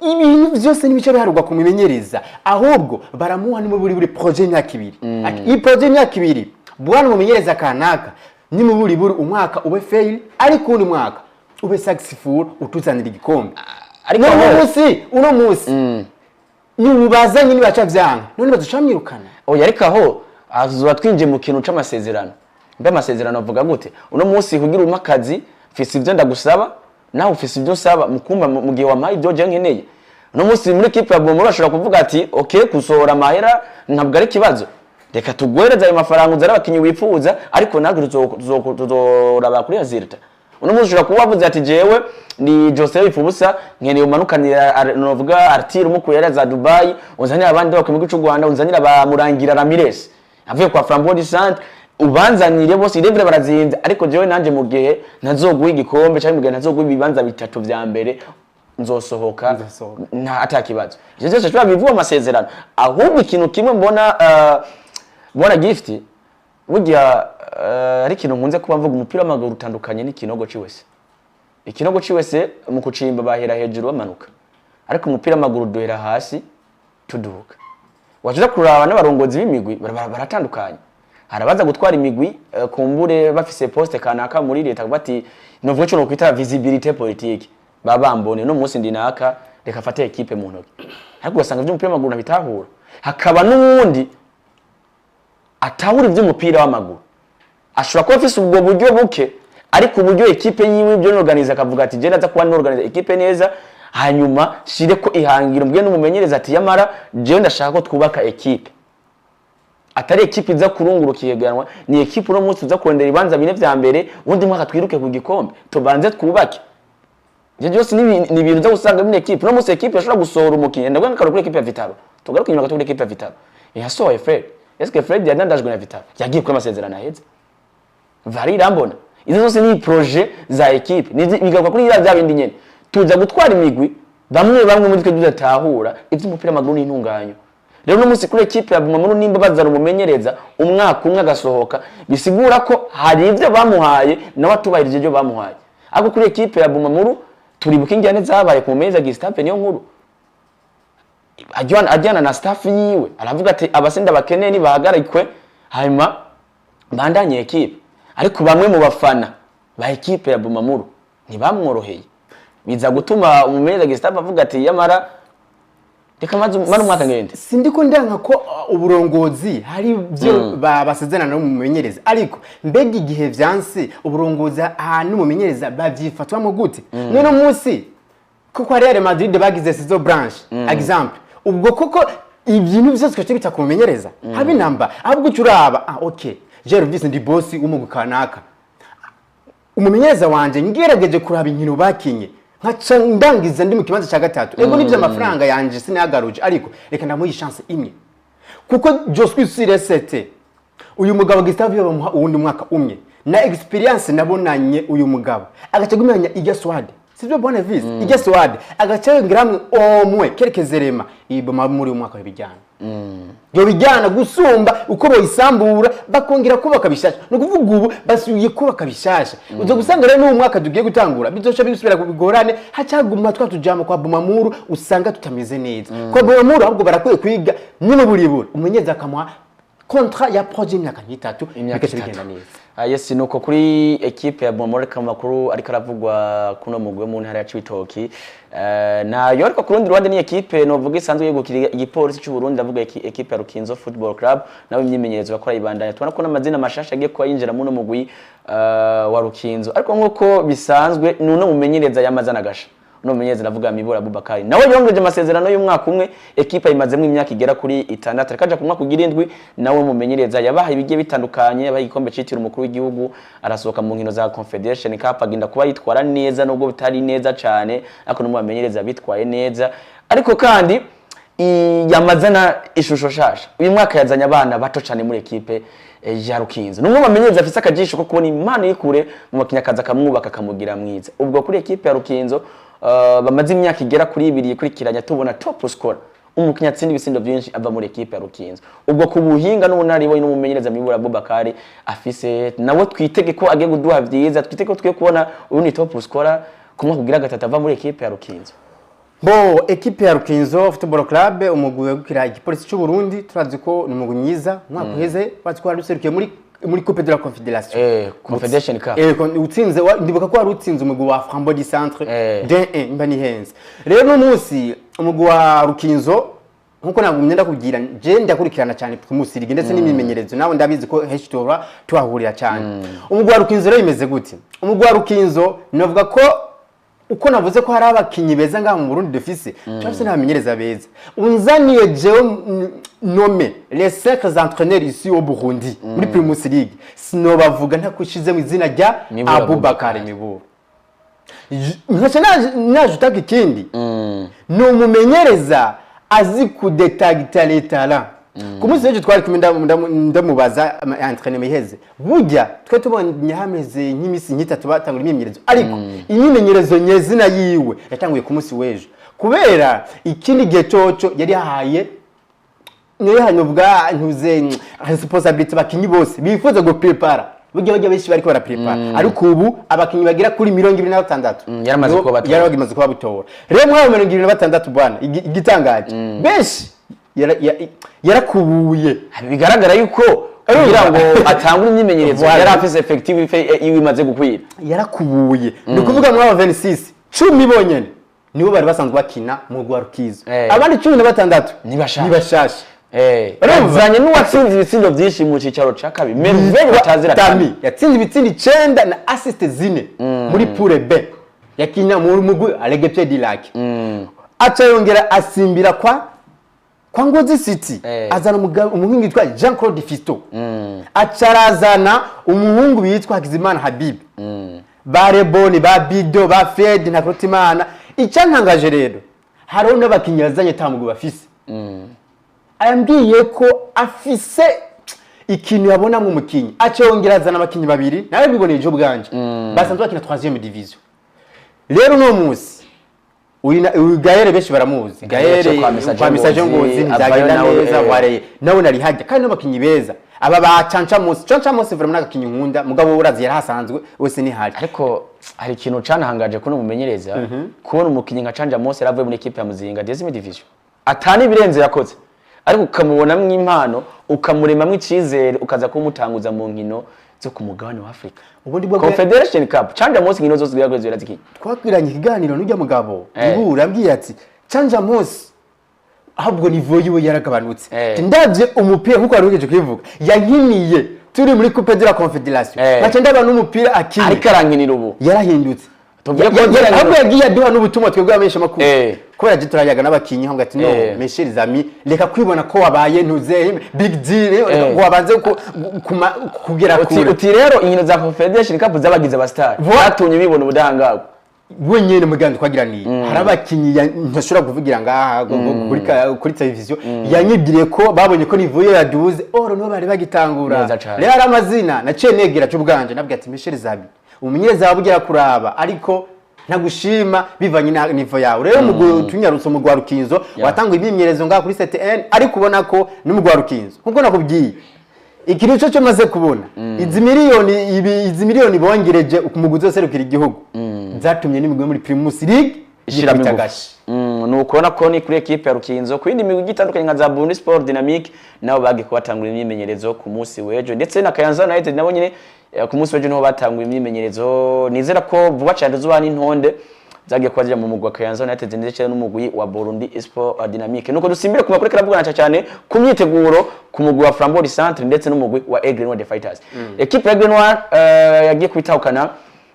ibintu byose nibice biharugwa kumimenyereza ahubwo baramuha ni muri projet myaka 2 iyi projet myaka 2 bwana mumenyereza kanaka ni mu buri umwaka ube fail ariko undi mwaka ube successful utuzanira igikombe ariko uno munsi ni ubazanye nibaca vyanga none baducamyirukana oya ariko aho azuba twinje mu kintu c'amasezerano mbe amasezerano avuga gute uno munsi kugira umakazi fisi ivyo ndagusaba nawe ufise ivyo usaba mukumba mu gihe wampaye ibyo je nkeneye no musi muri equipe ya Bomoro bashobora kuvuga ati okay kusohora amahera ntabwo ari kibazo reka tugwereza ayo mafaranga uzara abakinyi wifuza ariko nagwe tuzoraba kuri Azirta uno musi ushobora kuba wavuze ati jewe ni Joseph Ifubusa nkeneye umanukanira novuga Artir umukuyera za Dubai uzanira abandi bako mu gicu Rwanda uzanira ba Murangira Ramirez avuye kwa Flambeau du Centre ubanzanire bose irevure barazinze ariko jewe nanje mu gihe ntazoguha igikombe cyangwa mu gihe ntazoguha ibibanza bitatu vya mbere nzosohoka nta atakibazo ivyo byose cyo bivuga amasezerano ahubwo ikintu kimwe mbona gift burya ari ikintu nkunze kuba mvuga umupira w'amaguru utandukanye n'ikinogo ciwese ikinogo ciwese mu kucimba bahera hejuru bamanuka ariko umupira w'amaguru duhera hasi tuduka waje kuraba n'abarongozi b'imigwi baratandukanye harabaza gutwara imigwi kumbure bafise poste kanaka muri leta bati novuga cyo no kwita visibilité politique babambone no munsi ndinaka reka fate equipe mu ntoki ariko gasanga by'umupira w'amaguru nabitahura hakaba n'uwundi atahura iby'umupira w'amaguru ashobora kuba afise ubwo buryo buke ariko uburyo equipe yiwe byo organize akavuga ati je naza kuba n'organize equipe neza hanyuma shire ko ihangiro mbwe n'umumenyereza ati yamara je ndashaka ko twubaka equipe atari equipe iza kurungurukiye ganwa ni equipe no munsi uza kurondera ibanza bine vya mbere undi mwaka twiruke ku gikombe tubanze twubake je byose ni ibintu byo gusanga muri equipe no munsi equipe yashobora gusohora umukinnyi ndabwo nkakara kuri equipe ya Vitalo tugaruka inyuma kuri equipe ya Vitalo yasohoye Fred est-ce que Fred yadandajwe na Vitalo yagiye kuri amasezerano aheze vari rambona izo zose ni projet za equipe nigaruka kuri ya bindi nyene tuza gutwara imigwi bamwe muri twe tudatahura ivy'umupira w'amaguru n'intunganyo rero no munsi kuri equipe ya Bomoro nimba bazara umumenyereza umwaka umwe agasohoka bisigura ko hari ivyo bamuhaye nawe atubahirije ibyo bamuhaye ako kuri equipe ya Bomoro turibuka ingene zabaye ku meza Gustave niyo nkuru ajyana na staff yiwe aravuga ati abasenda bakeneye ni bahagarikwe hanyuma bandanye equipe ariko bamwe mu bafana ba equipe ya Bomoro ntibamworoheye biza gutuma umumenyereza Gustave avuga ati yamara reka maze umwaka ngende sindiko ndanka ko uburongozi hari byo basezerana no mumenyereza ariko mbega igihe vyanse uburongozi ahantu mumenyereza bavyifatwa mu gute none munsi kuko Real Madrid bagize saison branche example ubwo koko ibintu byose cyo bita kumenyereza habe namba ahubwo curaba okay Jervis ndi boss umugukanaka umumenyereza wanje ngerageje kuraba inkino bakinye nkaca ndangiza ndi mu kibanza cya gatatu ego nivyo amafaranga yanje sinagaruje ariko reka ndamuha chance imwe kuko Joseph Siresete uyu mugabo Gustave bamuha uwundi mwaka umwe na experience nabonanye uyu mugabo agaca gumenya igaswade sivyo bone vise igaswade agaca ngiramwe omwe kerekezerema iboma muri umwaka w'ibijyana yo bijyana gusumba uko boyisambura bakongera kubaka bishasha no kuvuga ubu basuye kubaka bishasha uzo gusanga rero n'umwaka tugiye gutangura bizoca bisubira kubigorane hacaguma twatujama kwa Bomamuru usanga tutameze neza kwa Bomamuru ahubwo barakwiye kwiga nyine buribura umunyeza akamwa contrat ya projet imyaka 3 bikace bigenda neza yes nuko kuri equipe ya Bomoro kamakuru ariko aravugwa kuno mugwe mu ntara ya Cibitoki na yo ariko kurundi Rwanda ni equipe novuga isanzwe yegukira igipolisi cy'u Burundi avuga equipe ya Rukinzo Football Club nawe imyimenyerezo bakora ibandanya tubona ko n'amazina mashasha agiye kwa yinjira mu no mugwi wa Rukinzo ariko nkuko bisanzwe nuno mumenyereza yamazana gasha no mumenyereza navuga Mibura Abubakari nawe yongeje amasezerano y'umwaka umwe equipe imazemo imyaka igera kuri 6 arikaja kumwa kugira indwi nawe mumenyereza yabaha ibigiye bitandukanye yabaha igikombe citira umukuru w'igihugu arasohoka mu nkino za Confederation Cup aginda kuba yitwara neza nubwo bitari neza cyane ariko no mumenyereza bitwaye neza ariko kandi yamazana ishusho shasha uyu mwaka yazanye abana bato cyane muri equipe ya Rukinzo numwe bamenyereza afise akajisho ko kubona imana yikure mu makinyakaza kamwubaka kamugira mwiza ubwo kuri equipe ya Rukinzo bamaze imyaka igera kuri 2 ikurikiranya tubona top scorer umukinyatsi n'ibisindo byinshi ava muri equipe ya Rukinzo ubwo kubuhinga n'ubunaribonye n'umumenyereza Mibura Abubakari afise nawe twitege ko agiye guduha vyiza twitege ko twiye kubona uyu ni top scorer kumwe kugira gatatu ava muri equipe ya Rukinzo bo equipe ya Rukinzo Football Club umugwi wegukira igipolisi cy'u Burundi turazi ko ni umugwi mwiza mwaka uheze batwara ruserukiye muri Coupe de la Confédération Confederation Cup utsinze ndibuka ko warutsinze umugwi wa Flambeau du Centre D1 mbani henze rero no munsi umugwi wa Rukinzo nkuko nagumye ndakubwira je ndakurikirana cyane kumusirige ndetse n'imimenyerezo nawe ndabizi ko heshtora twahurira cyane umugwi wa Rukinzo rero imeze gute umugwi wa Rukinzo navuga ko uko navuze ko hari abakinyi beza ngaha mu Burundi dufise cyose n'abamenyereza beza unzaniye jewe nome les 5 entraîneurs ici au Burundi muri Primus League sinobavuga ntakushize mu izina rya Abubakar Miburo nkaca najutaka ikindi ni umumenyereza azi kudetagita les talents ku munsi w'ejo twari kumwe ndamubaza entraînement iheze burya twe tubonye hameze nk'imisi nk'itatu batangura imyimenyerezo ariko imyimenyerezo nyezina yiwe yatanguye ku munsi w'ejo kubera ikindi gihe coco yari hahaye niyo hanyobwa ntuze responsibility bakinyi bose bifuza go prepara burya bajya benshi bariko bara prepara ariko ubu abakinyi bagira kuri 26 yaramaze kuba butora rero mwa 26 bwana igitangaje benshi yarakubuye bigaragara yuko kugira ngo atangure imyimenyerezo yari afise effective iwe imaze gukwira yarakubuye ni kuvuga mu 26 10 bonyene nibo bari basanzwe bakina mu rwarukizo abandi 16 nibashasha bazanye n'uwatsinze ibitsindo byinshi mu cicaro ca kabiri Merveille batazira Tami yatsinze ibitsindo 9 na assist 4 muri poule B yakina mu mugwi Alegepie Dilac aca yongera asimbira kwa Ngozi City azana umuhungu witwa Jean-Claude Fisto acarazana umuhungu witwa Hakizimana Habib bareboni ba Bido ba Fed na Krotimana icyantangaje rero hariho n'abakinyi yazanye tamugo bafise ayambwiye ko afise ikintu yabona mu mukinyi acongera azana abakinyi babiri nawe biboneye ejo bwanje basanzwe bakina 3e division rero no musi Gaere benshi baramuzi Gaere kwa message ngozi nzagenda neza wareye nawe nari hajya kandi n'abakinyi beza aba ba Chancha Mose vraiment nagakinyi nkunda mugabo urazi yarahasanzwe wese ni hari ariko hari ikintu canahangaje ko n'umumenyereza kubona umukinyi nka Chancha Mose yaravuye muri equipe ya Muzinga 10e division atani birenze yakoze ariko ukamubona mw'impano ukamuremamwe icizere ukaza kumutanguza mu nkino zo ku mugabane wa Afrika ubundi bwo Confederation Cup Chancha Mose nkino zose zirakweze ziraziki twakwiranye ikiganiro n'ujya mugabo ibura ambwiye ati Chancha Mose ahubwo nivo yiwe yaragabanutse ndavye umupira nkuko warugeje kwivuga yankiniye turi muri Coupe de la Confederation baca ndaba n'umupira akini ariko arankinira ubu yarahindutse ahubwo yagiye aduha n'ubutumwa twebwe abamenyesha makuru kubera je turayaga n'abakinyi hamwe ati no mes chers amis reka kwibona ko wabaye ntuze big deal ngo wabanze kugera kure uti rero inkino za Confederation Cup zabagize aba star batunye bibona ubudahangarwa wenyene muganda twagiraniye harabakinyi ntashobora kuvugira ngaha kuri televiziyo yanyibwiriye ko babonye ko nivuye yaduze oro no bari bagitangura rero aramazina naciye negera cyo bwanje nabwiye ati mes chers amis umumenyereza wabugira kuraba ariko ntagushima bivanye na nivo yawe rero mu tunyarutso mu Rwarukinzo watanga imyimenyerezo ngaha kuri CTN ariko ubona ko ni mu Rwarukinzo nkuko nakubwiye ikintu cyo maze kubona izi miliyoni bongereje umuguzi wose rukira igihugu zatumye n'imigwe muri Primus League ishiramitagashi nukubona ko ni kuri equipe ya Rukinzo ku yindi migwi itandukanye nka za Burundi Sport Dynamique nabo bagiye kubatangura imyimenyerezo ku munsi w'ejo ndetse na Kayanza United nabo nyine ku munsi w'ejo niho batanguye imyimenyerezo nizera ko vuba cyane zuba n'intonde zagiye kwaje mu mugwa Kayanza United ndetse n'umugwi wa Burundi Sport Dynamique nuko dusimbire ku makuru karavuga cyane ku myiteguro ku mugwi wa Flambeau Centre ndetse n'umugwi wa Aigle Noir Fighters equipe ya Aigle Noir yagiye kwitahukana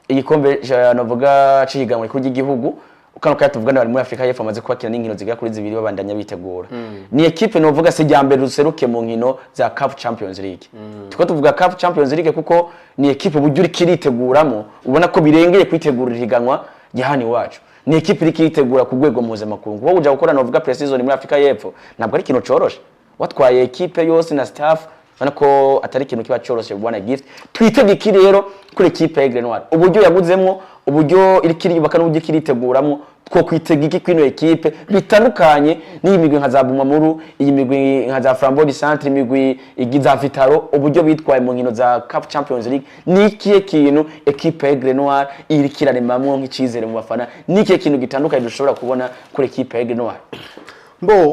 igikombe navuga cihiganwe kuri igihugu ukano kayatuvugana bari muri Afrika y'Epfo amaze kwakira n'inkino zigera kuri zibiri babandanya bitegura ni equipe novuga se jambere ruseruke mu nkino za CAF Champions League tuko tuvuga CAF Champions League kuko ni equipe buryo uri kiriteguramo ubona ko birengeye kwitegura ihiganwa gihani wacu ni equipe iri kiritegura ku rwego mpuzamakungu wowe uja gukora novuga pre-season muri Afrika y'Epfo ntabwo ari ikintu coroshe watwaye equipe yose na staff bana ko atari ikintu kiba coroshe bwana gift twitegeke rero kuri equipe ya Aigle Noir uburyo yaguzemwo uburyo iri kiriyubaka n'uburyo kiriteguramo two kwitegeke kwino equipe bitandukanye n'iyi migwi nka za Bumamuru iyi migwi nka za Flambeau Centre imigwi igiza Vitaro uburyo bitwaye mu nkino za CAF Champions League nikiye kintu equipe ya Aigle Noir iri kiraremamwo nk'icizere mu bafana nikiye kintu gitandukanye dushobora kubona kuri equipe ya Aigle Noir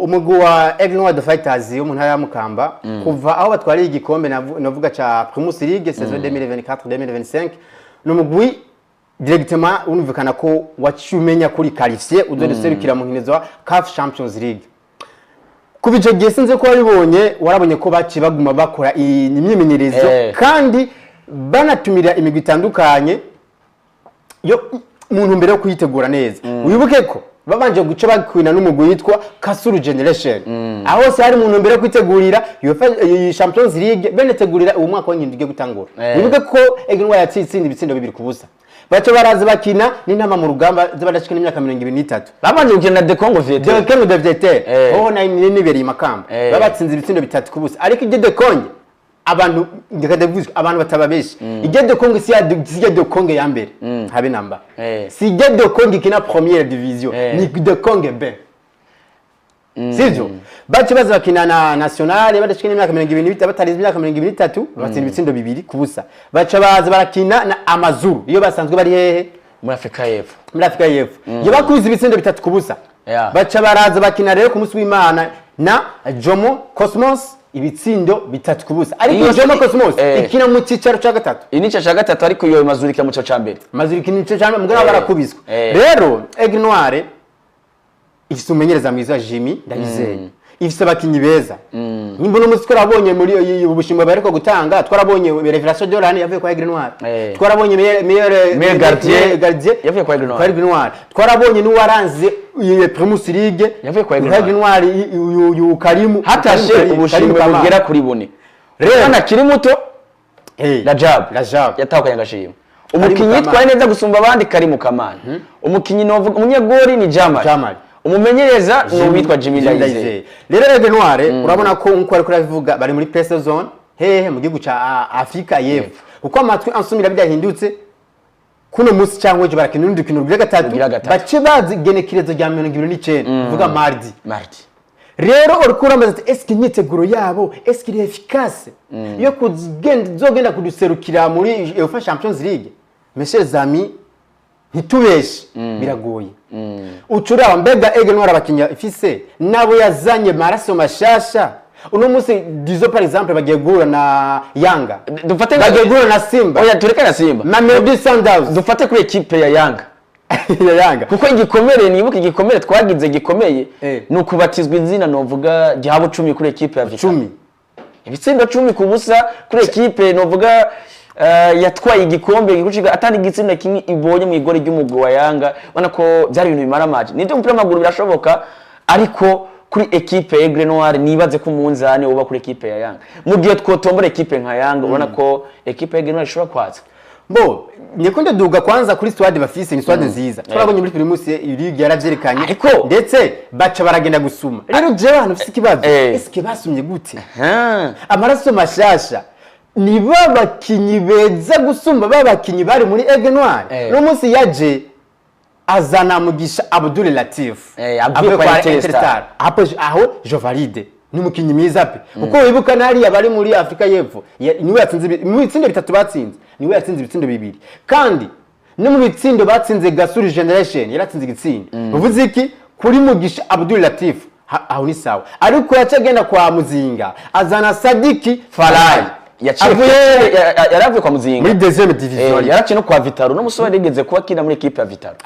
umugwi wa Aigle Noir Fighters yo mu ntara ya Mukamba kuva aho batwariye igikombe navuga ca Primus League saison 2024-2025 n'umugwi directement unumvikana ko wacumenya kuri qualifier uzoserukira mu nkino za CAF Champions League kubice gihe sinze ko warabonye ko baci baguma bakora imyimenyerezo kandi banatumira imigwi itandukanye yo umuntu mbere yo kuyitegura neza wibuke ko babanje guca bakwina n'umugwi witwa Kasulu Generation aho se hari umuntu mbere yo kwitegurira UEFA Champions League benetegurira uwo mwaka w'ingindi ugiye gutangura wibuke ko Egenwa yatsinze ibitsindo 2-0 baco baraza bakina n'intama mu rugamba z'abadashika n'imyaka 23 babanje gukina na De Congo Vietnam De Congo Vietnam ho na nibereye makamba babatsinze ibitsindo 3-0 ariko ije De Congo abantu ngakadevuzwe abantu batababeshi ije De Congo si ya De Congo ya mbere habe namba si ije De Congo kina première division ni De Congo B sivyo bacho baza bakina na national badashika n'imyaka 22 batarize imyaka 23 batsinda ibitsindo 2-0 bacho baza barakina na Amazuru iyo basanzwe bari hehe muri Afrika y'Epfo iyo bakuze ibitsindo 3-0 bacho baraza bakina rero ku munsi w'Imana na Jomo Cosmos ibitsindo 3-0 ariko Jomo Cosmos ikina mu cicaro ca gatatu inico ca gatatu ariko iyo Mazuru ikina mu cyo ca mbere Mazuru ikina mu cyo ca mbere mugana barakubiswe rero Aigle Noir ifise umenyereza mwiza Jimmy Ndayizeye ifise abakinyi beza nimba no musi twarabonye muri ubushimwe bariko gutanga twarabonye Revelation Jordan yavuye kwa Aigle Noir twarabonye meilleur gardien yavuye kwa Aigle Noir twarabonye n'uwaranze Primus League yavuye kwa Aigle Noir Karimu hatashe ubushimwe bugera kuri bune rero nakiri muto Rajab yatahukanye agashimwe umukinyi twari neza gusumba abandi Karimu Kamana umukinyi novuga umunyegori ni Jamal umumenyereza no witwa Jimmy Ndayizeye rero Aigle Noir urabona ko nkuko ari kurabivuga bari muri press zone hehe mu gihugu ca Afrika y'Epfo uko amatwi ansumira byahindutse kuno musi cyangwa je barakina urundi kintu rwa gatatu bace bazi genekirezo rya 29 uvuga mardi rero uriko urambaza ati eske imyiteguro yabo eske iri efficace yo kugenda kuduserukira muri UEFA Champions League mes amis ntitubeshe biragoye ucuraba mbega Aigle Noir abakinya ifise nabo yazanye maraso mashasha uno musi dizo par exemple bagiye guhura na Yanga dufate bagiye guhura na Simba oya tureka na Simba Mamelodi Sundowns dufate kuri equipe ya Yanga kuko igikomere nibuka igikomere twagize gikomeye nuko batizwa izina novuga gihabo 10 kuri equipe ya Vital 10 ibitsindo 10 ku busa kuri equipe novuga yatwaye igikombe gikuciga atandi gitsinda kimwe ibonye mu igore ry'umugwi wa Yanga bana ko byari ibintu bimara match nibyo umupira w'amaguru birashoboka ariko kuri equipe Aigle Noir nibaze ko umunzane uba kuri equipe ya Yanga mu gihe twotombora equipe nka Yanga ubona ko equipe Aigle Noir ishobora kwaza nikunde duga kwanza kuri squad bafise ni squad nziza turabonye muri Primus League yaravyerekanye ndetse baca baragenda gusuma rero je hano ufite ikibazo eske basumye gute amaraso mashasha ni babakinyi beza gusumba babakinyi bari muri Aigle Noir no munsi yaje azana mugisha Abdul Latif avuye kwa Interstar aho Jovalide n'umukinyi mwiza pe kuko wibuka nari abari muri Afrika y'Epfo niwe yatsinze mu bitsindo 3 batsinze niwe yatsinze ibitsindo 2 kandi no mu bitsindo batsinze Kasulu Generation yaratsinze igitsindo uvuze iki kuri mugisha Abdul Latif aho ni sawa ariko yacagenda kwa Muzinga azana Sadiki Farai yaravuye kwa Muzinga muri deuxième division yarakino kwa Vitaro no musore rigeze kuba kina muri equipe ya Vitaro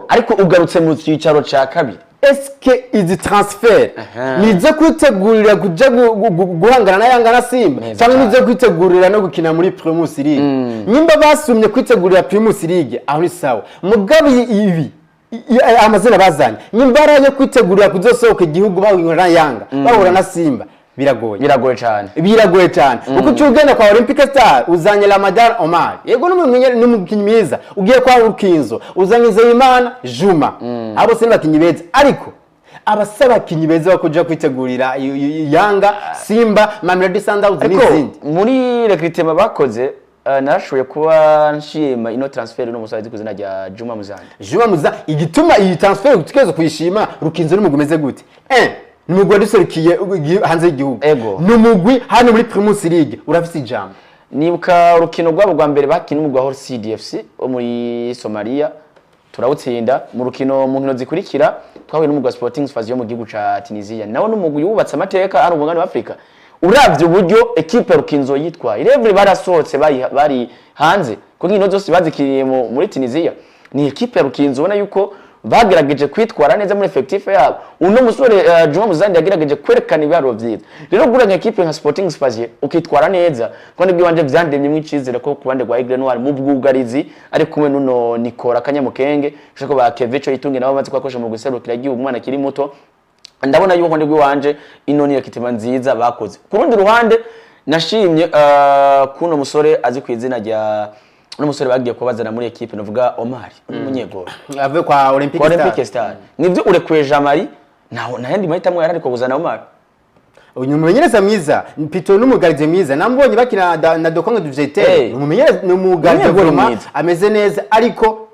ariko ugarutse mu cyicaro ca kabiri eske izi transfer nize kwitegurira kuja guhangana na Yanga na Simba cyangwa nize kwitegurira no gukina muri Primus League nyimba basumye kwitegurira Primus League aho ni sawa mugabe ibi amazina bazanye nyimba yo kwitegurira kuzosohoka igihugu bawingana na Yanga bahura na Simba biragoye cyane uko cyugenda kwa Olympic Star uzanye Ramadan Omar yego n'umukinyi mwiza ugiye kwa Rukinzo uzanye Zeyimana Juma abo se bakinyi beza ariko abasaba kinyi beza bakoja kwitegurira Yanga Simba Mamelodi Sundowns n'izindi muri recruitment bakoze narashoboye kuba nshima ino transfer no musazi kuzina rya Juma Muzanda igituma iyi transfer tukeze kuyishima Rukinzo n'umugumeze gute numugwi duserukiye hanze y'igihugu numugwi hano muri Primus League urafise ijambo nibuka urukino rwabo rwa mbere bakina umugwi wa CDFC wo muri Somalia turawutsinda mu rukino mu nkino zikurikira twahuye n'umugwi wa Sporting Sfax yo mu gihugu ca Tunisia nawo n'umugwi yubatse amateka hano mu ngano wa Afrika uravye uburyo equipe Rukinzo yitwaye revre barasohotse bari hanze kuko ino zose bazikiriye muri Tunisia ni equipe Rukinzo ubona yuko bagerageje kwitwara neza muri effectif yabo. Uno musore Juma Muzandi yagerageje kwerekana ibaro vyiza. Rero gura nka equipe nka Sporting Spazier ukitwara neza kandi bwanje vyandemye mwicizere ko kubande kwa Aigle Noir mu bwugarizi ari kumwe nuno Nikora Kanyamukenge shako ba Kevecho Itunge nabo bazi kwakosha mu guserukira gihe umwana kiri muto. Ndabona yuko ndi wanje ino ni yakitima nziza bakoze. Ku rundi ruhande nashimye kuno musore azi kwizina rya uno musore bagiye kubazana muri equipe novuga Omar umunyegoro ave kwa Olympic Star nivyo urekuye Jamari na yandi mahitamo yarari ko kuzana Omar umumenyereza mwiza Pito n'umugarije mwiza nambonye bakina na Dokongo Dujete umumenyereza n'umugarije goma ameze neza ariko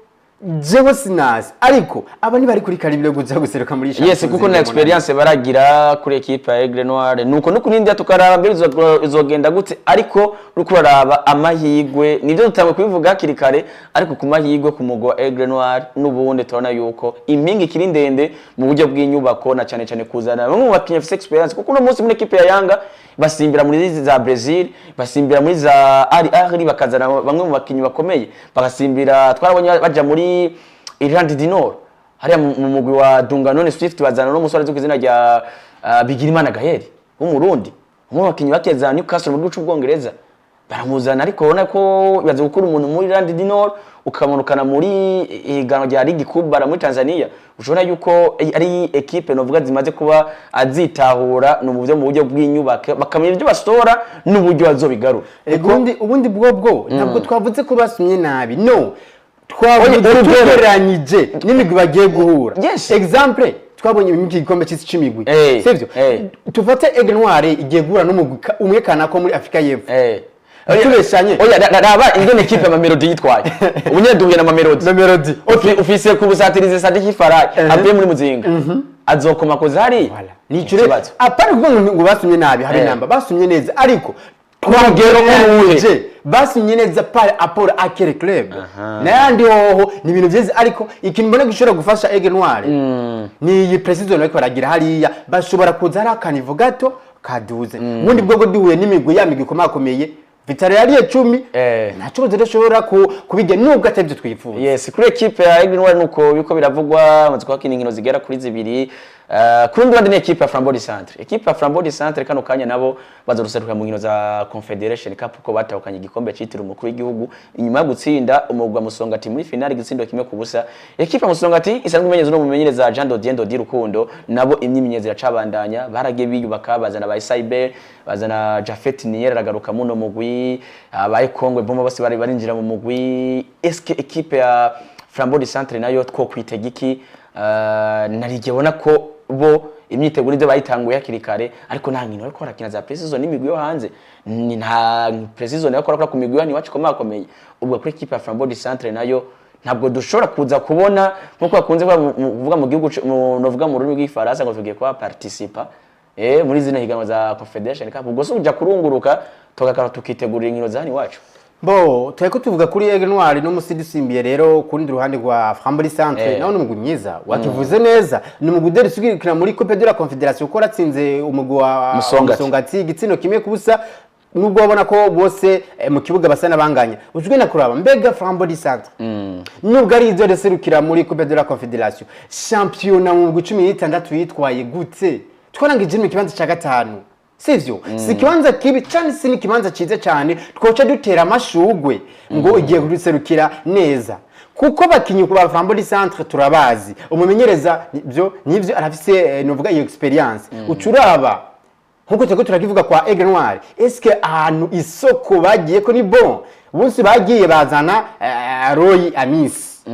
jewe sinazi ariko aba ni bari kuri karibire guza guseruka muri champions. Yes kuko na experience baragira kuri equipe ya Aigle Noir nuko no kunindi tukaraba mbere izogenda gute ariko rukuraraba amahigwe nivyo dutangwe kubivuga kirikare ariko ku mahigwe ku mugo wa Aigle Noir n'ubundi tubona yuko impingi kiri ndende mu buryo bw'inyubako na cyane kuzana bamwe mu bakinya experience kuko no munsi muri equipe ya Yanga basimbira muri za Brazil basimbira muri za Al Ahly bakazana bamwe mu bakinyi bakomeye bagasimbira twarabonye baja muri Irlande du Nord hariya mu mugwi wa Dunganone Swift bazana no musore z'ukizina rya Bigirimana Gaël w'umurundi umwe bakinyi bakeza Newcastle mu gihugu cy'Ubwongereza baramuzana ariko ubona ko baze gukura umuntu muri Irlande du Nord ukamanukana muri igano rya Ligue Kubara muri Tanzania ushobora yuko ari equipe novuga zimaze kuba azitahura no mu buryo bw'inyubako bakamenya ibyo bastora n'uburyo bazobigarura ubundi bwo ntabwo twavuze ko basumye nabi no twabugereranyije n'imigwi bagiye guhura exemple twabonye imigwi igikombe cy'isi c'imigwi sivyo tufate Aigle Noir igiye guhura n'umugwi umwe kanako muri Afrika y'Epfo tubeshanye oya raba ingene equipe ya Melody yitwaye ubunyeduye na Melody ufise ku busatirize Sadiki Farai avuye muri Muzinga azokoma ko zari nicure apari kuvuga ngo basumye nabi hari namba basumye neza ariko twagero uruhe basumye neza par rapport à quel club nandi hoho ni ibintu byiza ariko ikintu mbona gishobora gufasha Aigle Noir ni iyi precision ariko baragira hariya bashobora kuza hari akanivo gato kaduze ubundi bwo duhuye n'imigwi ya migwi komakomeye Vitali yari 10 naco zirashobora kubige nubwo atavyo twifuza. Yes kuri equipe ya Aigle Noir nuko biko biravugwa maze kwa kiningino zigera kuri zibiri kurundi bandi ni equipe ya Flambeau du Centre. Equipe ya Flambeau du Centre kano kanya nabo bazoruseruka mu nkino za Confederation Cup ko batahukanye igikombe citira umukuru w'igihugu inyuma yo gutsinda umugwa Musongati muri finale gitsindo kimwe ku busa. Equipe ya Musongati isanzwe imenyereza no mumenyereza Jean Dodiendo Di Rukundo nabo imyimenyezo iracabandanya baragiye biyubaka bazana ba Cyber bazana Jafet Nier aragaruka muno mugwi abaye Kongwe bomba bose bari barinjira mu mugwi eske equipe ya Flambeau du Centre nayo two kwitega iki narijebona ko bo imyiteguro ivyo bayitanguye hakirikare ariko nta nkino ariko barakina za precision n'imigwi yo hanze ni nta precision yakora ku migwi yani wacu komakomeye ubwo kuri equipe ya Flambeau du Centre nayo ntabwo dushobora kuza kubona nkuko bakunze kuvuga mu gihugu novuga mu rurimi rw'ifaransa ngo tugiye kwa participa muri zina higanwa za Confederation Cup ubwo so uja kurunguruka tugakara tukitegurira inkino zani wacu bo tweko tuvuga kuri Aigle Noir no musidisimbiye rero kundi ruhande rwa Flambeau du Centre naho n'umugwi myiza wakivuze neza n'umugwi deri sugirikira muri Coupe de la Confederation ko ratsinze umugwi wa Musongati gitsino kimwe kubusa nubwo babona ko bose mu kibuga basana banganya ujwe na kuraba mbega Flambeau du Centre nubwo ari izo reserukira muri Coupe de la Confederation championnat mu 16 yitwaye gute twarangije mu kibanza cya gatanu sivyo si kibanza kibi cyane si ni kibanza cize cyane twoca dutera amashugwe ngo igiye guserukira neza kuko bakinyi kuba Flambeau du Centre turabazi umumenyereza nivyo arafise novuga iyo experience ucuraba nkuko tego turakivuga kwa Aigle Noir eske ahantu isoko bagiye ko ni bon bunsi bagiye bazana Roy Amis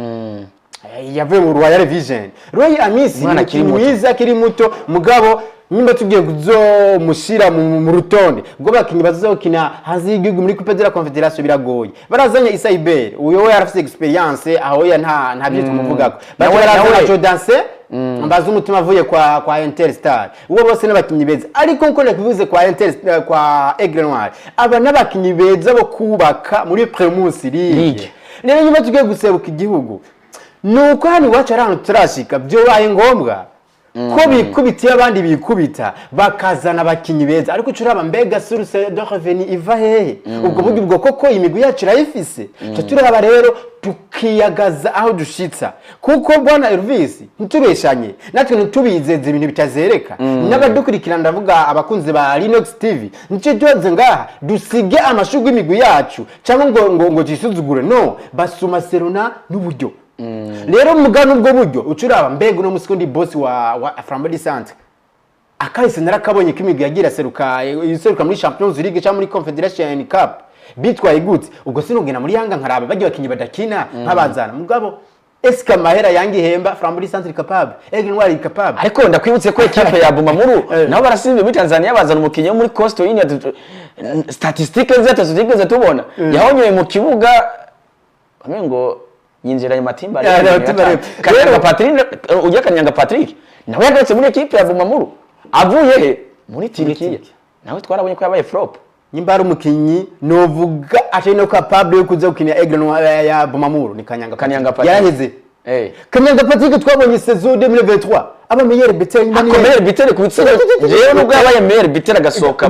yavuye mu Royal Vision Roy Amis ni mwiza kiri muto mugabo nimba tugiye kuzomushira mu rutonde ubwo bakinyi bazokina hazi igihugu muri Coupe de la Confederation biragoye barazanye Isaiber uyo we arafise experience aho ya nta byo tumuvugako barazana Jodanse mbaza umutima avuye kwa Interstar uwo bose n'abakinyi beza ariko nko nakivuze kwa Aigle Noir aba n'abakinyi beza bo kubaka muri Primus League rero nyuma tugiye guseruka igihugu nuko hano wacu arano turashika byo baye ngombwa ko bikubitiye abandi bikubita bakazana abakinyi beza ariko curaba mbega source de revenu iva hehe ubwo buryo ubwo koko imigwi yacu irayifise cyo turaba rero tukiyagaza aho dushitsa kuko bwana Elvis ntitubeshanye natwe ntitubizeze ibintu bitazereka n'abadukurikirana ndavuga abakunzi ba Linux TV nicyo tuze ngaha dusige amashugwe imigwi yacu cyangwa ngo gisuzugure no basuma serona n'uburyo rero mugano ubwo buryo ucuraba mbega uno musikundi boss wa Flambeau Centre akahise narakabonye ko imigwi yagira seruka muri Champions League cyangwa muri Confederation Cup bitwaye gute ubwo sinugena muri yanga nkaraba bagiye bakinyi badakina nk'abazana mugabo eska mahera yangi hemba Flambeau Centre capable Aigle Noir capable ariko ndakwibutse ko equipe ya Bumamuru nabo barasimbe muri Tanzania bazana umukinyi muri Coastal Union statistiques zitazigeze tubona yahonyoye mu kibuga amengo yinjiranye matimba Kanyanga Patrick ujya Kanyanga Patrick nawe yagarutse muri equipe ya Bumamuru avuye he muri Turikiya nawe twarabonye ko yabaye flop nyimba ari umukinyi novuga atari capable yo kuza gukina Aigle Noir ya Bumamuru ni Kanyanga Patrick yaraheze Kanyanga Patrick twabonye saison 2023 aba meilleur buteur nyuma ni meilleur buteur ku bitsinda rero nubwo yabaye meilleur buteur agasoka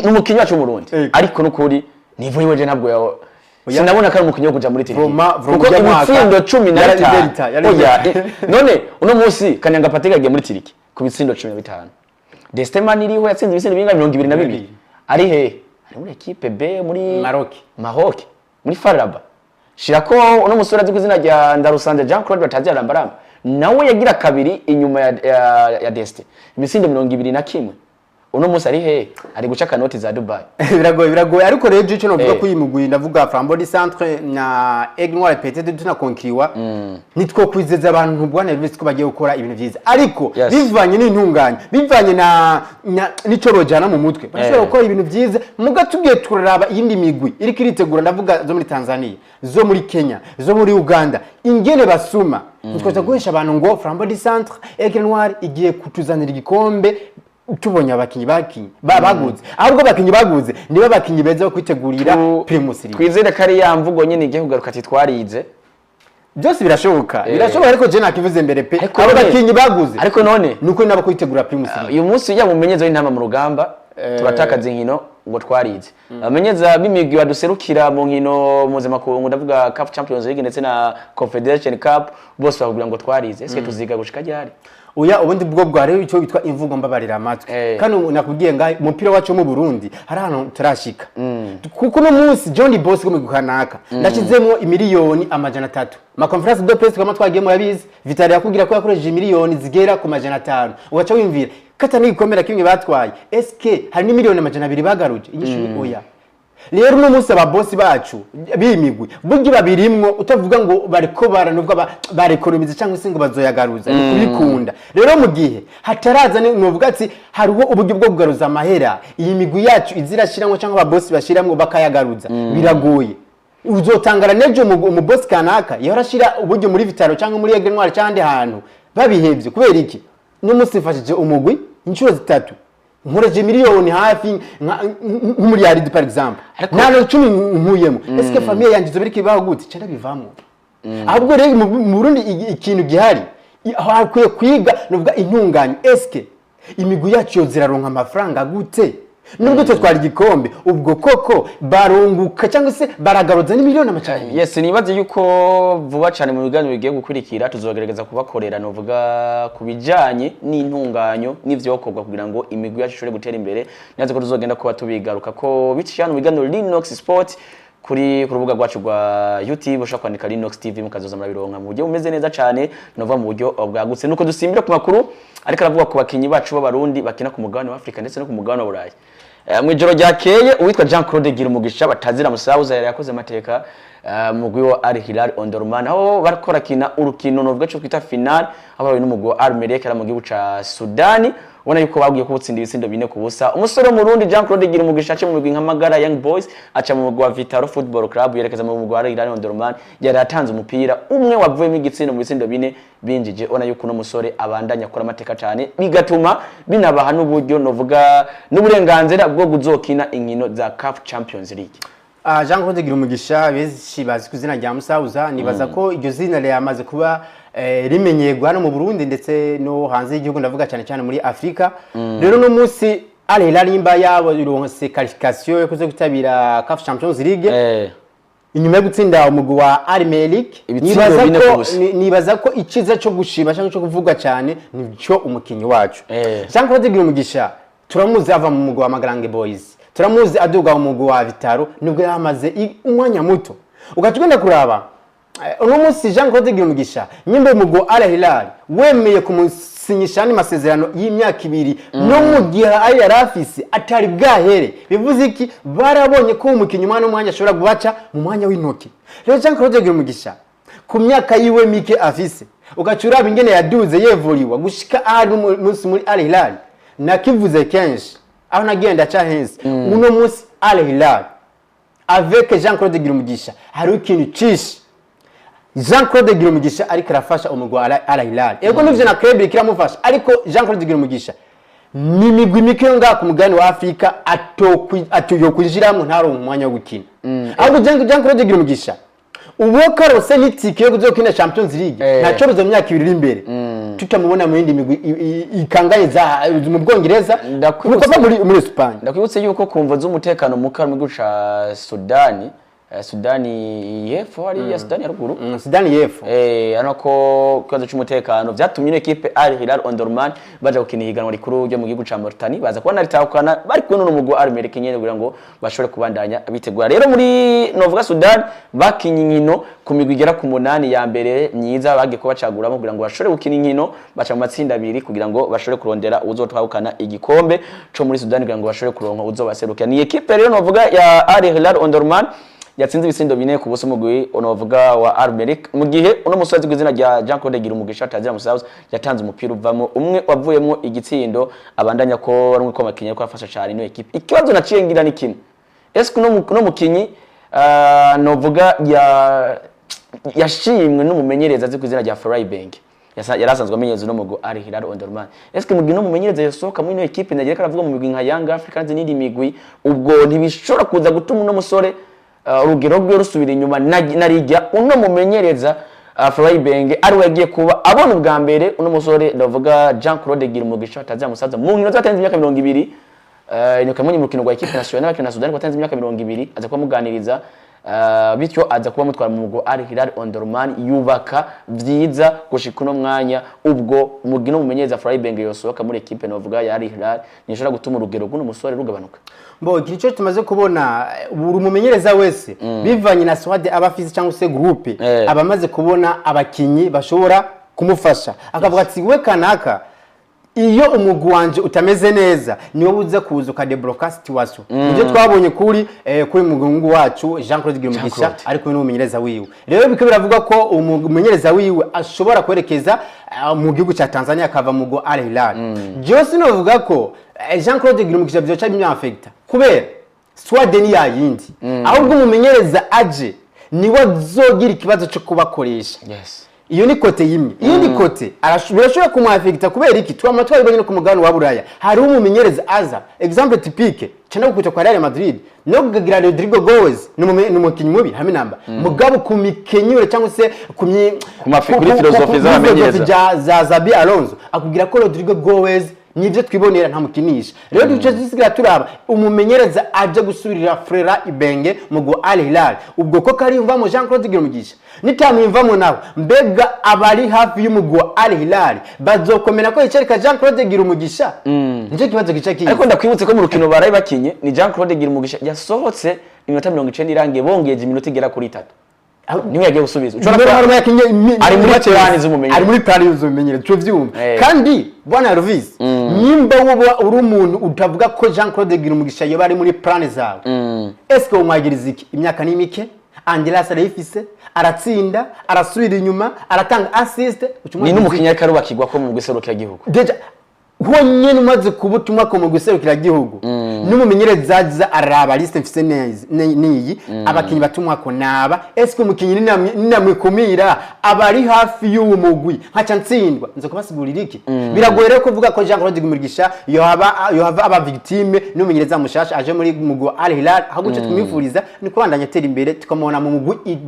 umukinyi wacu mu Burundi ariko nukuri nivo yiwe ntabwo yawo sinabona ko ari umukinyi wo kuja muri Turikiya kuko ibitsindo 15 oya none uno munsi Kanyanga Patrick agiye muri Turikiya ku bitsindo 15 Destemani iriho yatsinze ibitsindo binga 22 ari he ari muri equipe B muri Maroc muri Faraba shirako uno musore azwi izina rya Ndarusanje Jean Claude Batazi arambaramba nawe yagira kabiri inyuma ya Deste ibitsindo 21 uno munsi ari he ari guca kanoti za Dubai biragoye ariko rero ico novuga ko yimugwi ndavuga Flambeau Centre na Aigle Noir peut-être tunakonkiwa nitwo kwizeza abantu bwana Elvis ko bagiye gukora ibintu byiza ariko bivanye n'intunganye bivanye na nico rojana mu mutwe bashobora gukora ibintu byiza muga tugiye turaraba iyindi migwi iri kiritegura ndavuga zo muri Tanzania zo muri Kenya zo muri Uganda ingene basuma nitwo guhesha abantu ngo Flambeau Centre Aigle Noir igiye kutuzanira igikombe tubonye abakinyi baguze ahubwo abakinyi baguze niba abakinyi beza bo kwitegurira Primus League twizere kari yamvugo nyene igiye kugaruka ati twarize byose birashoboka ariko je nakivuze mbere pe abo bakinyi baguze ariko none nuko nabo kwitegura Primus League uyu munsi yamumenyeza w'intama mu rugamba turatakaza inkino ngo twarize amenyeza bimigwi baduserukira mu nkino mpuzamakungu ndavuga CAF Champions League ndetse na Confederation Cup bose bavuga ngo twarize ese tuziga gushika ryari Oya ubundi bwo bware icyo bitwa imvugo mbabarira amatwe kandi nakubwiye nga umupira wacu mu Burundi hari ahantu turashika kuko no munsi John Boss go mugukanaka ndashizemo imiliyoni amajana 3 ma conference de presse kama twagiye mu yabizi Vitali yakubwira ko yakoresheje miliyoni zigera ku majana 5 ugaca wimvira kata nigikomera kimwe batwaye SK hari ni miliyoni amajana 2 bagaruje inyishu oya rero no munsi ababosi bacu bimigwi bugi babirimwo utavuga ngo bariko baranubwa barekonomize cyangwa se ngo bazoyagaruza kubikunda rero mu gihe hataraza novuga ati hariho uburyo bwo kugaruza amahera iyi migwi yacu izirashiramwo cyangwa ababosi bashiramwo bakayagaruza biragoye uzotangara nejo mu boss kanaka yorashira uburyo muri Vitalo cyangwa muri Aigle Noir cyangwa hantu babihevye kubera iki no musifashije umugwi inshuro zitatu nkoreje miliyoni hafi nk'umiliyaridi par exemple nano 10 nkuyemo eske famille yanje zo biriki baho gute cyane bivamo ahubwo rero mu Burundi ikintu gihari hakwiye kwiga novuga intunganye eske imigwi yacu yoziraronka amafaranga gute nubwo twari igikombe ubwo koko barunguka cyangwa se baragaruza ni miliyoni amacanye yes nibaze yuko vuba cyane mu biganiro bigiye gukurikira tuzogerageza kubakorera novuga kubijanye n'intunganyo n'ivyokorwa kugira ngo imigwi yacu ishobore gutera imbere naze ko tuzogenda kuba tubigaruka ko biciyana mu biganiro Linux Sport kuri rubuga rwacu rwa YouTube ushaka kwandika Linux TV mukazoza murabironka mu buryo bumeze neza cyane nova mu buryo bwagutse nuko dusimbira ku makuru ariko aravuga ku bakinyi bacu b'abarundi bakina ku mugabane wa Afrika ndetse no ku mugabane wa Burayi mwijoro ryakeye uwitwa Jean Claude Girumugisha batazira musauza yari yakoze amateka mugwi wa Al Hilal Omdurman aho barakora kina urukino novuga cyo kwita final abawe n'umugwi wa Al Merrikh mu gihugu ca Sudani ubona yuko bagiye kubutsinda ibitsindo 4 ku busa umusore mu Burundi Jean Claude Girumugisha ace mu mugwi nkamagara Young Boys aca mu mugwi wa Vitalo Football Club yerekeza mu mugwi wa Al Hilal Omdurman yari atanze umupira umwe wavuyemo igitsindo mu bitsindo 4 binjije ubona yuko no musore abandanya akora amateka cyane bigatuma binabaha n'uburyo novuga n'uburenganzira bwo guzokina inkino za CAF Champions League. Jean Claude Girumugisha bezi bazi kuzina rya Musauza nibaza ko iryo zina le yamaze kuba rimenyerwa no mu Burundi ndetse no hanze y'igihugu, ndavuga cyane cyane muri Afrika. Rero no munsi Al Hilal imba yabo ironse qualification yo kuze gutabira CAF Champions League inyuma yo gutsinda umugwi wa Al Merrikh. Nibaza ko iciza cyo gushima cyangwa cyo kuvugwa cyane nico umukinyi wacu Jean-Claude Girumugisha turamuzi ava mu mugwi wa Magarange Boys, turamuzi aduga mu mugwi wa Vitaro, nubwo yamaze umwanya muto. Ugatugenda kuraba uno munsi Jean-Claude Girumugisha nyimbe umugwi wa Al Hilal wemeye kumusinyisha ni masezerano y'imyaka 2 no mu gihe ari yarafise atari bwahere, bivuze iki barabonye ko umukinyi umwana umwanya ashobora gubaca mu mwanya w'intoki. Rero Jean-Claude Girumugisha ku myaka yiwe mike afise ugacura bingene yaduze yevuriwa gushika ari munsi muri Al Hilal, nakivuze kenshi aho nagenda cha hensi uno munsi Al Hilal avec Jean-Claude Girumugisha hari ikintu cishi Jean-Claude Girumugisha ariko arafasha umugwi Al Hilal. Ego nivyo na club kiramufasha, ariko Jean-Claude Girumugisha ni migwi mike nga ku mugani wa Afrika atoyo kujiramo ntaro umwanya wo gukina. Ahubwo Jean-Claude Girumugisha ubu karose n'itike yo kuzokina Champions League ntaco bizo myaka 2 iri imbere tutamubona mu yindi migwi ikangaye za mu Bwongereza kuko muri Spain. Ndakwibutse yuko kumva z'umutekano mu gihugu ca Sudani y'Epfo ari ya Sudani ya ruguru Sudani y'Epfo anako kwazo cy'umutekano vyatumye equipe Al Hilal Omdurman baje gukina higanwa rikuru ryo mu gihugu ca Mauritania, baza kubona ritahukana bari kumwe n'umugwi Al Merrikh nyene kugira ngo bashobore kubandanya bitegura. Rero muri novuga Sudan bakinye inkino ku migwi igera ku 8 ya mbere myiza bagiye ko bacaguramo kugira ngo bashobore gukina inkino baca mu matsinda 2 kugira ngo bashobore kurondera uzotwahukana igikombe co muri Sudan kugira ngo bashobore kuronka uzobaseruka. Ni equipe rero novuga ya Al Hilal Omdurman yatsinze ibisindo 4 ku buso mugwi onovuga wa Al Merrikh, mu gihe uno musozi gw'izina rya Jean-Claude Girumugisha atazira musaza yatanze umupira uvamo umwe wavuyemo igitsindo abandanya ko ari ko makinye ko afasha cyane no equipe. Ikibazo naciye ngira ni kimwe, eske no mukinyi novuga yashimwe n'umumenyereza azi kw'izina rya Freiburg yarasanzwe amenyereza no mugwi Al Hilal Omdurman, eske mugwi no mumenyereza yasohoka muri no equipe nagiye karavuga mu migwi nka Young Africans n'indi migwi ubwo ntibishobora kuza gutuma uno musore urugero rwe rusubira inyuma narijya uno mumenyereza Freiburg ari wagiye kuba abona ubwa mbere uno musore ndavuga Jean-Claude Girumugisha atazira musaza mu nkino zatanze imyaka 20 inyuka mu mukino wa equipe nationale na Sudan kwatanze imyaka 20 aza kumuganiriza bityo aza kuba mutwara mu mugwi Al Hilal Omdurman yubaka vyiza gushika no mwanya ubwo umugino mumenyereza Freiburg yosohoka muri equipe navuga ya Al Hilal nishobora gutuma urugero rw'uno musore rugabanuka. Mbo ikico tumaze kubona buri mumenyereza wese bivanye na swade abafisi cyangwa se groupe abamaze kubona abakinyi bashobora kumufasha akavuga ati we kanaka iyo umugwi wanje utameze neza niwo uza kuza ukadebloka situation. Nje twabonye kuri mugwi wacu Jean-Claude Girumugisha ariko n'umumenyereza wiwe. Rero biko biravuga ko umumenyereza wiwe ashobora kwerekeza mu gihugu cya Tanzania akava mu mugwi Al Hilal. Jose novuga ko Jean-Claude Girumugisha byoca bimwafecta kubera swade ni yayindi ahubwo umumenyereza aje niwe azogira ikibazo cyo kubakoresha. Iyo ni kote yimwe. Iyo ni kote birashobora kumwafecta kubera iki twama twabibonye no ku mugabane wa Buraya hari umumenyereza aza exemple typique cyane gukutwa kwa Real Madrid no kugira Rodrigo Goes n'umukinyi mubi hamwe namba mugabo kumikenyure cyangwa se kuri filosofi z'abamenyereza za Xabi Alonso akugira ko Rodrigo Goes nivyo twibonera nta mukinisha. Rero duce zisigira turaba umumenyereza aje gusubirira Frera Ibenge mu Al Hilal ubwo ko kari mvamo Jean-Claude Girumugisha nitamwimvamo nawe mbega abari hafi y'umugwi Al Hilal bazokomera ko icereka Jean-Claude Girumugisha nje kibazo gicaki. Ariko ndakwibutse ko mu rukino baraye bakinye ni Jean-Claude Girumugisha yasohotse iminota 90 irangiye bongeje iminota igera kuri 3 niwe yagiye gusubiza ari muri plani z'umumenyereza cyo vyumva kandi bwana Elvis nimba woba uri umuntu utavuga ko Jean-Claude Girumugisha yoba ari muri plani zawe eske umwagiriza iki imyaka ni mike Angelas arayifise aratsinda arasubira inyuma aratanga assist ni n'umukinya karubakirwa ko mu gwiseruka gihugu deja honyene umaze kubutumwa ko mu guserukira igihugu n'umumenyereza aza araba liste mfise niyi abakinyi batumwa ko naba eske umukinyi ninamwikumira abari hafi y'uwo mugwi nkaca ntsindwa nzo kubasigurira iki biragoye rero kuvuga ko Jean Claude Mugisha yohava aba victime n'umumenyereza mushasha aje muri mugwi Al Hilal haguce twimifuriza ni kubandanya tera imbere tukamubona mu mugwi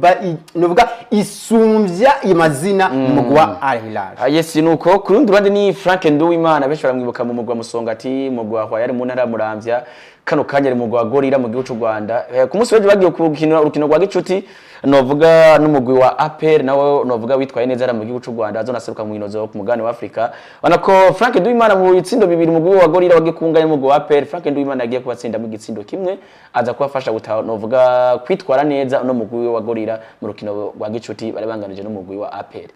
novuga isumvya imazina mu mugwi wa Al Hilal. Yes nuko kurundi rwande ni Frank Nduwimana benshi baramwibuka mu mugwi wa Musongati mu mugwi wa yari mu ntara Muramvya kano kanya mu mugwi wa Gorira mu gihugu cy'u Rwanda ku munsi weje bagiye gukina urukino rwa gicuti novuga n'umugwi wa APR nawo novuga witwaye neza ara mu gihugu cy'u Rwanda azonaseruka mu nkino ku mugabane wa Afrika banako Frank Nduwimana mu itsindo bibiri mu mugwi wa Gorira wagikunganye mu mugwi wa APR Frank Nduwimana agiye kubatsinda mu gitsindo kimwe aza kubafasha gutaha novuga kwitwara neza no mugwi wa Gorira mu rukino rwa gicuti bari banganije no mugwi wa APR.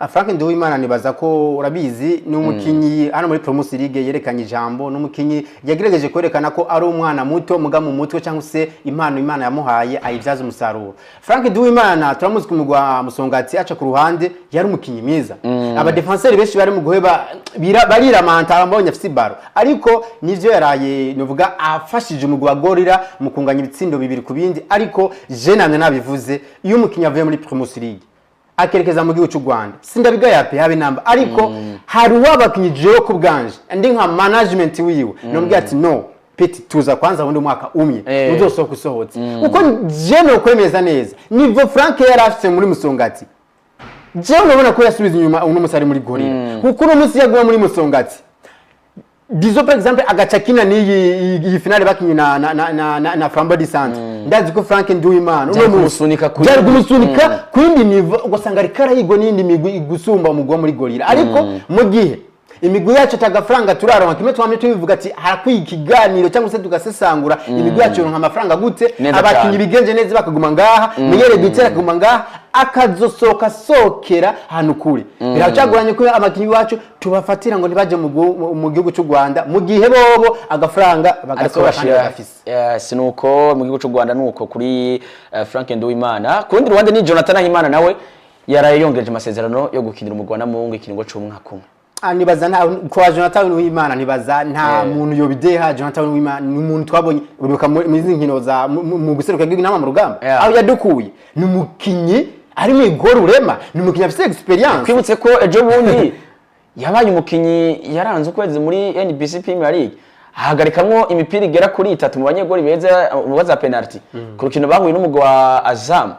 Frank Nduwimana nibaza ko urabizi ni umukinyi hano muri Promotion League yerekanye ijambo n'umukinyi yagerageje kwerekana ko ari umwana muto muga mu mutwe cyangwa se impano Imana yamuhaye ayivyaza umusaruro. Frank Nduwimana turamuzi kumugwa Musongati aca ku ruhande yari umukinyi mwiza aba defenseur benshi bari mu guheba bariramanta abonye afite baro ariko nivyo yaraye novuga afashije umugwa wa Gorira mu kunganya ibitsindo bibiri ku bindi ariko je namwe nabivuze iyo umukinyi avuye muri Promotion League akerekeza mu gihugu cy'u Rwanda sindabiga yape habe namba ariko hari wabakinyi jewe ku bwanje ndi nka management wiwe nombwe ati no peti tuza kwanza wundi mwaka umye uzosohoka usohotse uko je no kwemeza neza nivo Frank yarafise muri Musongati je urabona ko yasubiza inyuma uno musari muri Gorira kuko uno musi yaguma muri Musongati dizo par exemple agacakina ni finale bakinyi na Flambeau du Centre ndazi ko Frank Nduwimana uno musunika kwindi nivo ugasanga rikara yigo nindi migwi igusumba umugwa muri Gorira ariko mu gihe imigwi yacu tagafranga turaronka kimwe twamye tubivuga ati harakwiye ikiganiro cyangwa se tugasesangura imigwi yacu ronka amafaranga gute abakinyi bigenje neza bakaguma ngaha miyere bitera kuguma ngaha akazosoka sokera hanu kure biracaguranye ko abakinyi bacu tubafatira ngo nibaje mu gihugu cy'u Rwanda mu gihe bobo agafaranga bagasoka kandi bagafise sinuko mu gihugu cy'u Rwanda nuko kuri Frank Nduwimana kundi Rwanda ni Jonathan Ahimana nawe yarayongereje amasezerano yo gukinira umugwa na Mungu ikiringo cy'umwaka umwe nibaza nta kwa Jonathan Uwimana nibaza nta muntu yobideha Jonathan Uwimana ni umuntu twabonye urubuka muri nkino za mu guseruka bw'inama mu rugamba aho yadukuye ni umukinyi ari mu igoro urema ni umukinyi afite experience kwibutse ko ejo bundi yabaye umukinyi yaranze ukwezi muri NBC Premier League hagarikamwo imipira igera kuri 3 mu banyegori beza mu baza penalty ku rukino bahuye n'umugwa wa Azam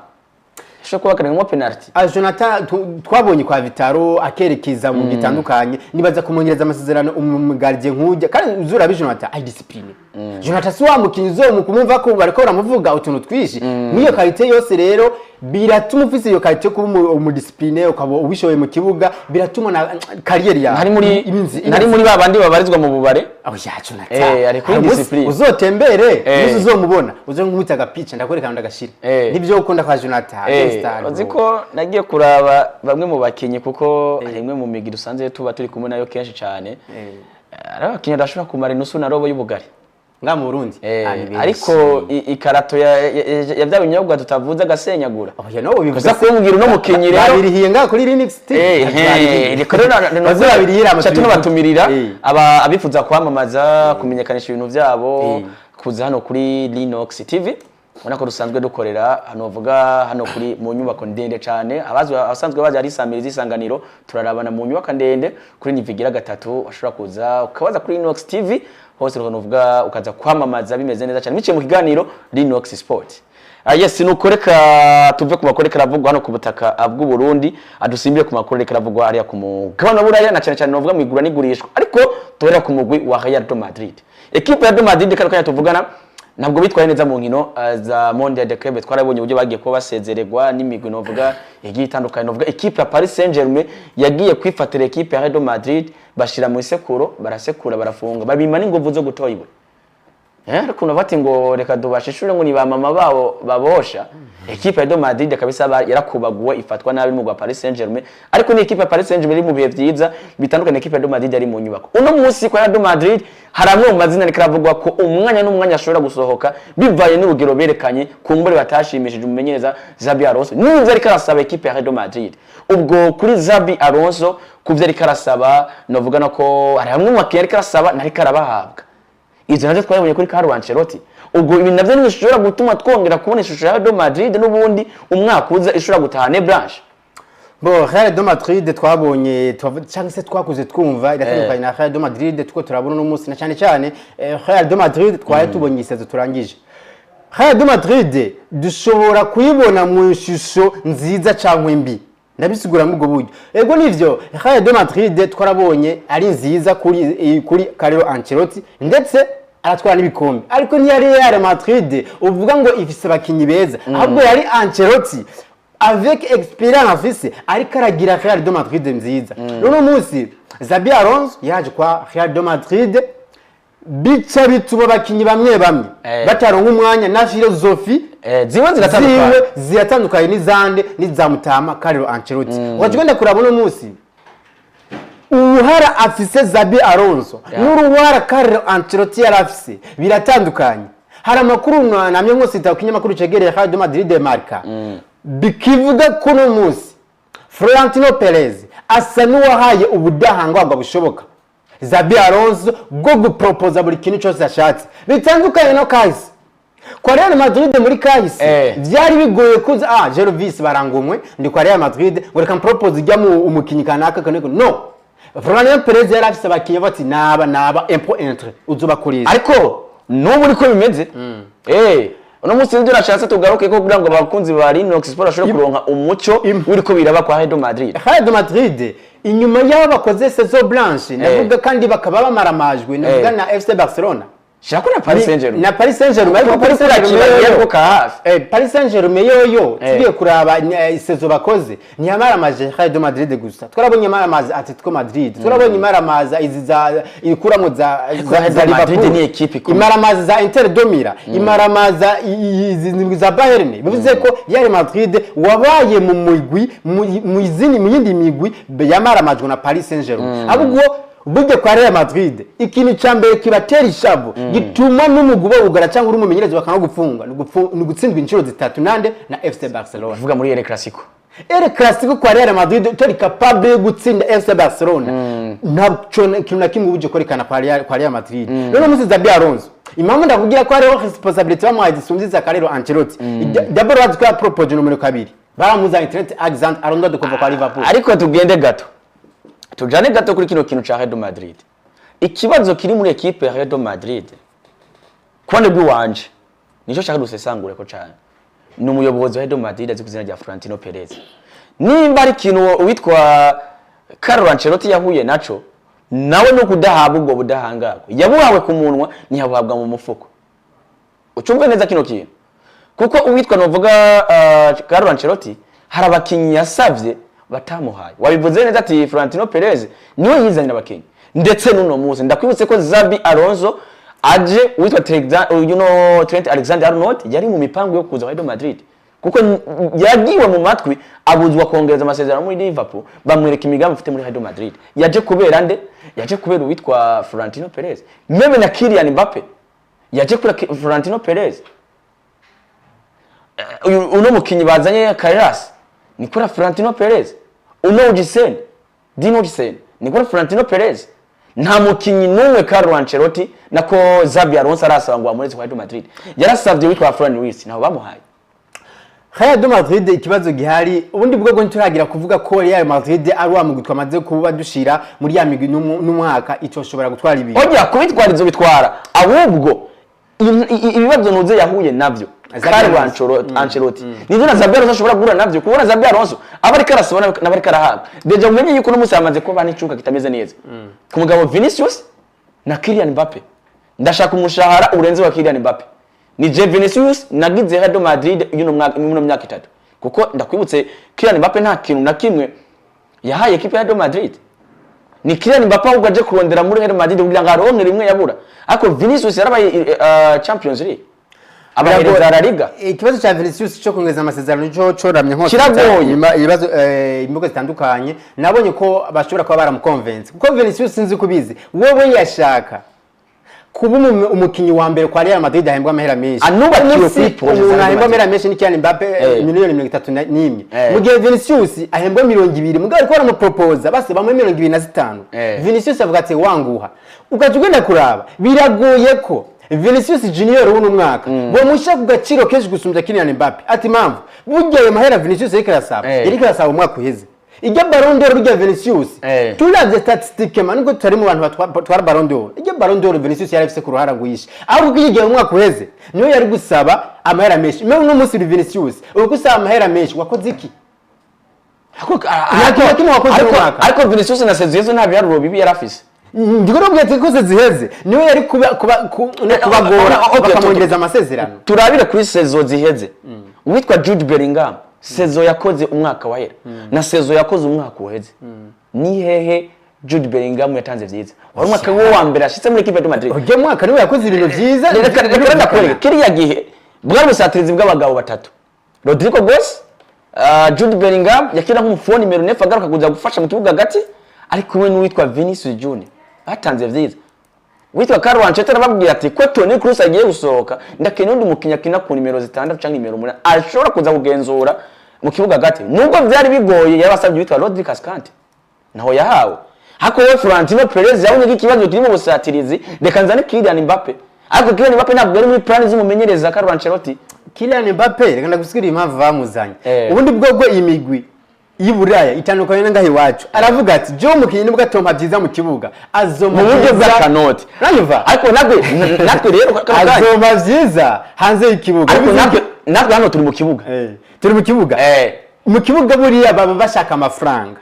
sho kubakanwa penalty Jonathan twabonye kwa Vitaro akerekeza mu gitandukanye nibaza kumonyereza amasezerano umugardie nkujya kandi uzura Jonathan ai discipline Jonathan si wa mukinyi zo mu kumumva ko bariko baramuvuga utuntu twishi niyo kalite yose rero biratuma ufise iyo kalite kuba umudiscipline ukaba ubishoye mu kibuga biratuma na career ya nari muri babandi babarizwa mu bubare aho ya Jonathan ari kuri discipline uzotembere uzomubona uzonkumutsa agapica ndakwerekana ndagashira nibyo ukunda kwa Jonathan uziko nagiye kuraba bamwe mu bakinyi kuko rimwe mu migi dusanze tuba turi kumwe nayo kenshi cyane arabakinyi dashobora kumara inusu na robo y'ubugari nga mu Burundi ariko ikarato ya bya binyobwa tutavuza gasenyagura oya no bivuza ko mugira no mukinyi rero babirihiye nga kuri Linux rero bazabirihira cyatuno batumirira abifuza kwamamaza kumenyekanisha ibintu byabo kuza hano kuri Linux TV ubona ko dusanzwe dukorera hano vuga hano kuri mu nyubako ndende cyane abasanzwe baje ari Samirizi Isanganiro turarabana mu nyubako ndende kuri Nivigira 3 washobora kuza ukabaza kuri Linux TV hose ruvuga ukaza kwamamaza bimeze neza cyane biciye mu kiganiro Linux Sport. Yes nukoreka tuve ku makoreka ravugwa hano ku butaka bw'u Burundi adusimbiye ku makoreka ravugwa ari ku mugabane buraya na cyane cyane novuga mu igura n'igurishwa ariko torera ku mugwi wa Real Madrid. Equipe ya Madrid kandi kanya tuvugana ntabwo bitwaye neza mu nkino za Mondial de Club twarabonye uburyo bagiye ko basezererwa n'imigwi novuga yagiye itandukanye novuga equipe ya Paris Saint-Germain yagiye kwifatira equipe ya Real Madrid bashira mu isekuro barasekura barafunga babima n'inguvu zo gutoyiba ariko nabati ngo reka dubashishura ngo ni ba mama babo babosha equipe ya Real Madrid kabisa yarakubaguwe ifatwa nabi mu gwa Paris Saint-Germain ariko ni equipe ya Paris Saint-Germain iri mu bihe byiza bitandukanye equipe ya Real Madrid ari mu nyubako uno munsi kwa Real Madrid hari amwe mu mazina ariko aravugwa ko umwanya n'umwanya ashobora gusohoka bivaye n'urugero berekanye ku mbure batashimishije umumenyereza Xabi Alonso n'ivyo ariko arasaba equipe ya Real Madrid. Ubwo kuri Xabi Alonso kuvyo ariko arasaba novuga nako hari amwe mu bakinnyi ariko arasaba nariko arabahabwa. Ivyo navyo twabonye kuri Carlo Ancelotti. Ubwo ibi navyo ntibishobora gutuma twongera kubona ishusho ya Real Madrid n'ubundi umwaka uza ishobora gutahana Blanche. Bo Real de Madrid twabonye cyangwa se twakuze twumva iratandukanye na Real de Madrid tuko turabona no munsi na cyane cyane Real de Madrid twaye tubonye isezo turangije. Real de Madrid dushobora kuyibona mu ishusho nziza cyangwa mbi. Ndabisigura mu ubwo buryo. Ego nivyo Real de Madrid twarabonye ari nziza kuri Carlo Ancelotti ndetse aratwara n'ibikombe. Ariko ni yari Real Madrid uvuga ngo ifise abakinyi beza. Ahubwo yari Ancelotti avec expérience afise ariko aragira Real de Madrid nziza. None munsi Xabi Alonso yaje kwa Real de Madrid bica bituma bakinyi bamwe bataronka umwanya na filosofi ziwe ziratandukanye n'izande n'izamutama Carlo Ancelotti. Wajwenda kurabona munsi uruhara afise Xabi Alonso n'uruhara Carlo Ancelotti yarafise biratandukanye. Hari amakuru namye mwose itakinyamakuru cegereye Real de Madrid Marca bikivuga ko no munsi Florentino Perez asa n'uwahaye ubudahangwarwa bushoboka Xabi Alonso bwo guproposa buri kintu cyose ashatse bitandukanye no kahise kwa Real Madrid muri kahise byari bigoye kuza Jervis barangomwe ndi kwa Real Madrid ngo reka propose ijya mu umukinyi kanaka kaneko no Florentino Perez yari afise abakiye bati naba impôt entre uzobakoresha ariko n'ubu uriko bimeze uno munsi ndio nashatse tugaruke ko kugira ngo abakunzi ba Linux Sport ashobora kuronka umucyo wiriko biraba kwa Real Madrid. Real Madrid inyuma y'abo bakoze saison blanche navuga kandi bakaba bamaramajwe navuga na FC Barcelona. Shaka na Paris Saint-Germain. Na Paris Saint-Germain ariko Paris Saint-Germain ka hafi. Paris Saint-Germain yoyo tugiye kuraba saison bakoze ntiyamaramaje Real Madrid gusa. Twarabonye maramaza Atletico Madrid. Twarabonye maramaza iziza ikuramo za Liverpool ni equipe ikomeye. Imaramaza za Inter de Milan, imaramaza za Bayern. Bivuze ko Real Madrid wabaye mu mugwi mu yindi migwi yamaramajwe na Paris Saint-Germain. Ahubwo burya kwa Real Madrid ikintu cyambere kibatera ishavu gituma n'umugubo ugara cyangwa uri umumenyereza bakana gufunga ni gutsindwa inshuro zitatu nande na FC Barcelona. Vuga muri El Clasico. El Clasico kwa Real Madrid tari capable gutsinda FC Barcelona. Ntabwo kintu na kimwe buje korekana kwa Real Madrid. None muzi Xabi Alonso impamvu ndakugira ko ariho responsibility bamwaye zisumziza Carlo Ancelotti. D'abord bazwa propose numero 2 baramuza Trent Alexander-Arnold kuva kwa Liverpool. Ariko tugende gato tujane gato kuri kino kintu cha Real Madrid. Ikibazo kiri muri equipe ya Real Madrid kwande bwanje nico shaka dusesangure ko cyane ni umuyobozi wa Real Madrid azi kuzina rya Florentino Perez. Nimba ari kintu witwa Carlo Ancelotti yahuye naco nawe no kudahabwa ubwo budahangarwa yabuhawe ku munwa ntiyabuhabwa mu mufuko. Ucumve neza kino kintu kuko uwitwa novuga Carlo Ancelotti hari abakinyi yasavye batamuhaye. Wabivuze neza ati Florentino Perez niwe yizanira abakinyi ndetse nuno muzi ndakwibutse ko Xabi Alonso aje witwa Trent Alexander-Arnold yari mu mipango yo kuza Real Madrid kuko yagiwe mu matwi abuzwa kongereza amasezerano muri Liverpool bamwereka imigambi afite muri Real Madrid. Yaje kubera nde? Yaje kubera witwa Florentino Perez. Meme na Kylian Mbappe yaje kuri Florentino Perez. Uno mukinyi bazanye Carras ni kuri Florentino Perez. Uno Ujisen Dino Ujisen ni kuri Florentino Perez. Nta mukinyi numwe Carlo Ancelotti nako Xabi Alonso arasaba ngo amureze kwa Real Madrid. Yarasavye witwa Florian Wirtz naho bamuhaye. Real Madrid ikibazo gihari ubundi bwo nturagira kuvuga ko Real Madrid ari wa mugwi twamaze kuba dushira muri ya migwi n'umwaka itoshobora gutwara ibintu. Oya kubitwara izo bitwara ahubwo ibibazo nuze yahuye navyo Carlo Ancelotti nivyo na Xabi Alonso ashobora guhura navyo kubona Xabi Alonso abari karasabona n'abari karahaga deje umenye yuko no musamaze ko banicuka kitameze neza ku mugabo Vinicius na Kylian Mbappe ndashaka umushahara urenze wa Kylian Mbappe ni Vinicius nagize Real Madrid yuno myaka 3 kuko ndakwibutse Kylian Mbappe nta kintu na kimwe yahaye equipe ya Real Madrid ni Kylian Mbappe ahubwo aje kurondera muri Real Madrid kugira ngo aronke rimwe yabura ariko Vinicius yarabaye Champions League abahereza La Liga. Ikibazo cha Vinicius cyo kongeza amasezerano cyo coramye nko ibibazo imbuga zitandukanye nabonye ko bashobora kuba baramuconvince kuko Vinicius sinzi kubizi wowe yashaka kuba umukinyi wa mbere kwa Real Madrid ahembwa amahera menshi anubakiwe kuri projet umuntu ahembwa amahera menshi ni Kylian Mbappe miliyoni 31 mu gihe Vinicius ahembwa 200 mugabo ariko baramupropoza base bamwe 25 Vinicius avuga ati wanguha ukaje ugenda kuraba biragoye ko Vinicius Junior uno mwaka bamusha ku gaciro kenshi gusumbya Kylian Mbappe ati mpamvu burya ayo mahera Vinicius yariko arasaba umwaka uheze ijya Ballon d'Or burya Vinicius turavye statistique nubwo tutari mu bantu batwara Ballon d'Or ijya Ballon d'Or Vinicius yarafise ku ruhara rwishi aho kugiye umwaka uheze niyo yari gusaba amahera menshi mwe no munsi Vinicius uko usaba amahera menshi wakoze iki ariko Vinicius na Sezizo nta biharuro bibi yarafise ndiko nobwete ko ziheze niwe yari kubagora bakamwongereza amasezerano turabire kuri sezo ziheze witwa Jude Bellingham sezo yakoze umwaka wahera na sezo yakoze umwaka uheze ni hehe Jude Bellingham yatanze vyiza wari umwaka wa mbere ashitse muri equipe ya Madrid ugiye mwaka niwe yakoze ibintu vyiza reka ndakwereka kiriya gihe bwari busatirizi bw'abagabo batatu Rodrigo Goes Jude Bellingham yakira nk'umufoni numero 9 agaruka kuza gufasha mu kibuga gati ariko we n'uwitwa Vinicius Junior batanze vyiza witwa Carlo Ancelotti arababwira ati ko Toni Kroos agiye gusohoka ndakene undi mukinya kina ku numero 6 cyangwa numero 8 ashobora kuza kugenzura mu kibuga gati nubwo byari bigoye yabasabye witwa Rodri Cascante naho yahawe hako we Florentino Perez yabonye ikibazo kiri mu busatirizi reka nzane Kylian Mbappe ariko Kylian Mbappe ntabwo ari muri plan z'umumenyereza Carlo Ancelotti Kylian Mbappe reka ndagusigirira impamvu bamuzanye ubundi bwogwo imigwi y'Iburaya itandukanye n'angahe wacu aravuga ati jo mukinyi nibwo atompa byiza mu kibuga azoma mu buryo bwa kanoti ranyumva ariko natwe rero azoma byiza hanze y'ikibuga ariko natwe hano turi mu kibuga turi mu kibuga mu kibuga buriya baba bashaka amafaranga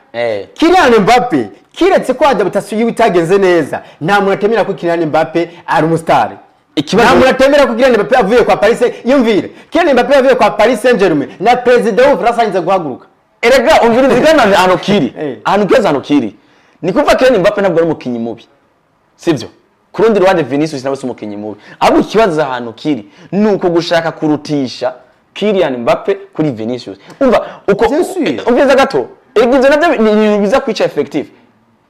Kylian Mbappe kiretse ko ajya butasuye bitagenze neza nta muntu atemera ko Kylian Mbappe ari umustar nta muntu atemera ko Kylian Mbappe avuye kwa Paris yumvire Kylian Mbappe avuye kwa Paris Saint-Germain na president wa France anze guhaguruka erega umvirizigana hano kiri hano keza hano kiri nikuva Kylian Mbappe ntabwo ari umukinyi mubi sivyo kurundi ruhande Vinicius nawe umukinyi mubi abo ikibazo hano kiri nuko gushaka kurutisha Kylian Mbappe kuri Vinicius umva uko umviza gato egize nabyo biza kwica effective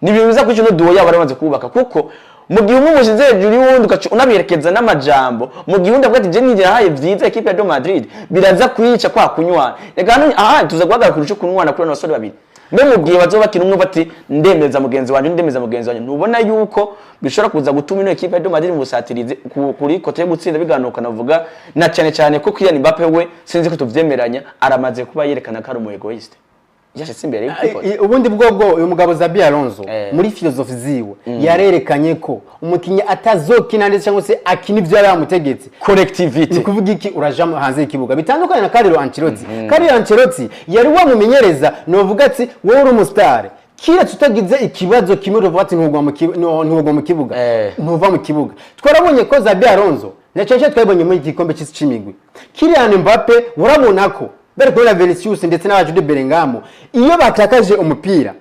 ni biza kwica no duo yabo barabanze kubaka kuko mu gihe umushize hejuru y'uwundi ugaca unabiherekeza n'amajambo mu gihe undi avuga ati je nije haye vyiza equipe ya Madrid biraza kwica kwa kunywana reka hano tuza guhagarara kurusha kunywana kuri abasore babiri mbe mu gihe bazobakira umwe bati ndemeza mugenzi wanjye ndemeza mugenzi wanjye ntubona yuko bishobora kuza gutuma ino equipe ya Madrid mu busatirize kuri kote yo gutsinda biganuka navuga na cyane ko Kylian Mbappe we sinzi ko tuvyemeranya aramaze kuba yerekana ko ari umu egoiste yashitse imbere ubundi bwobwo uyu mugabo Xabi Alonso muri philosophy ziwe yarerekanye ko umukinyi atazokina ndetse cyangwa se akina ivyo yamutegetse collectivity kuvuga iki uraja hanze y'ikibuga bitandukanye na Carlo Ancelotti Carlo Ancelotti yari wamumenyereza novuga ati wowe uri umustar kira tutagize ikibazo kimwe ruvuga ati ntugwa mu kibuga ntuva mu kibuga twarabonye ko Xabi Alonso naceje twabonye muri gikombe cy'imigwi Kylian Mbappe urabona ko bari kubona Vinicius ndetse na Jude Bellingham iyo batakaje umupira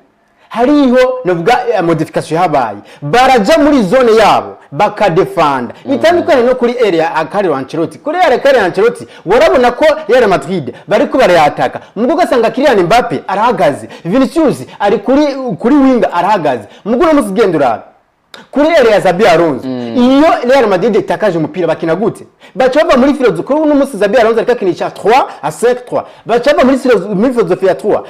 hariho novuga modification habaye baraja muri zone yabo bakadefanda bitandukanye no kuri area Carlo Ancelotti kuri area Carlo Ancelotti warabona ko Real Madrid bari ko barayataka mugo gasanga Kylian Mbappe arahagaze Vinicius ari kuri wing arahagaze mugo no musigendura kuri area Xabi Alonso iyo Real Madrid itakaje umupira bakina gute bacaba muri filozofi kuri uno musi Xabi Alonso akakinisha 3 à 5-3 bacaba muri filozofi ya 3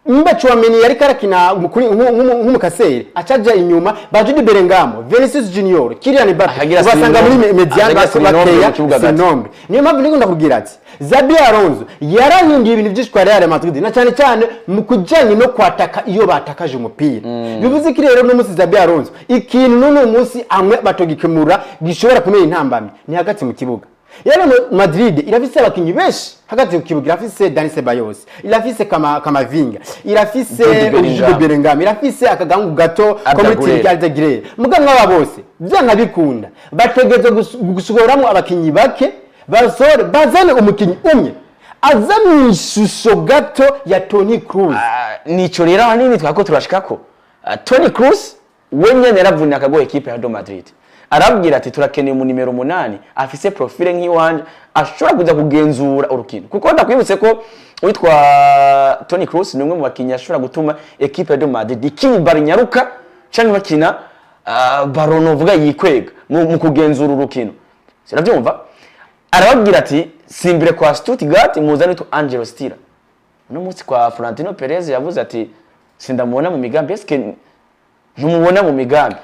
mba Chouameni yari karakina nk'umukaseri acaja inyuma Jude Bellingham Vinicius Junior Kylian Mbappe basanga muri mediane bakeya Sinombe niyo mpamvu niko ndakubwira ati Xabi Alonso yarahinduye ibintu byinshi kwa Real Madrid na cyane mu kujanye no kwataka iyo batakaje umupira bivuze ki rero no musi Xabi Alonso ikintu no musi amwe batogikemura gishobora kumenya intambamye ni hagati mu kibuga Real Madrid irafise abakinyi benshi hagati mu kibuga irafise Dani Ceballos irafise Kamavinga irafise Jude Bellingham irafise akagangu gato community Aldegré mugamwa aba bose byanka bikunda bategeze gusugoramwe abakinyi bake basore bazane umukinyi umwe azamishusho gato ya Toni Kroos nico rero hanini twako turashikako Toni Kroos wenye neravuna akagoye equipe ya Madrid arabwira ati turakeneye mu numero 8 afise profile nk'iwanje ashobora kuza kugenzura urukino kuko ndakwibutse ko witwa Toni Kroos ni umwe mu bakinya ashobora gutuma equipe ya Madrid ikinyi bari nyaruka canke bakina Baron uvuga yikwega mu kugenzura urukino siravyumva arababwira ati simbire kwa Stuttgart muzane tu Angelo Stiller no munsi kwa Florentino Perez yavuze ati sindamubona mu migambi eske ntumubona mu migambi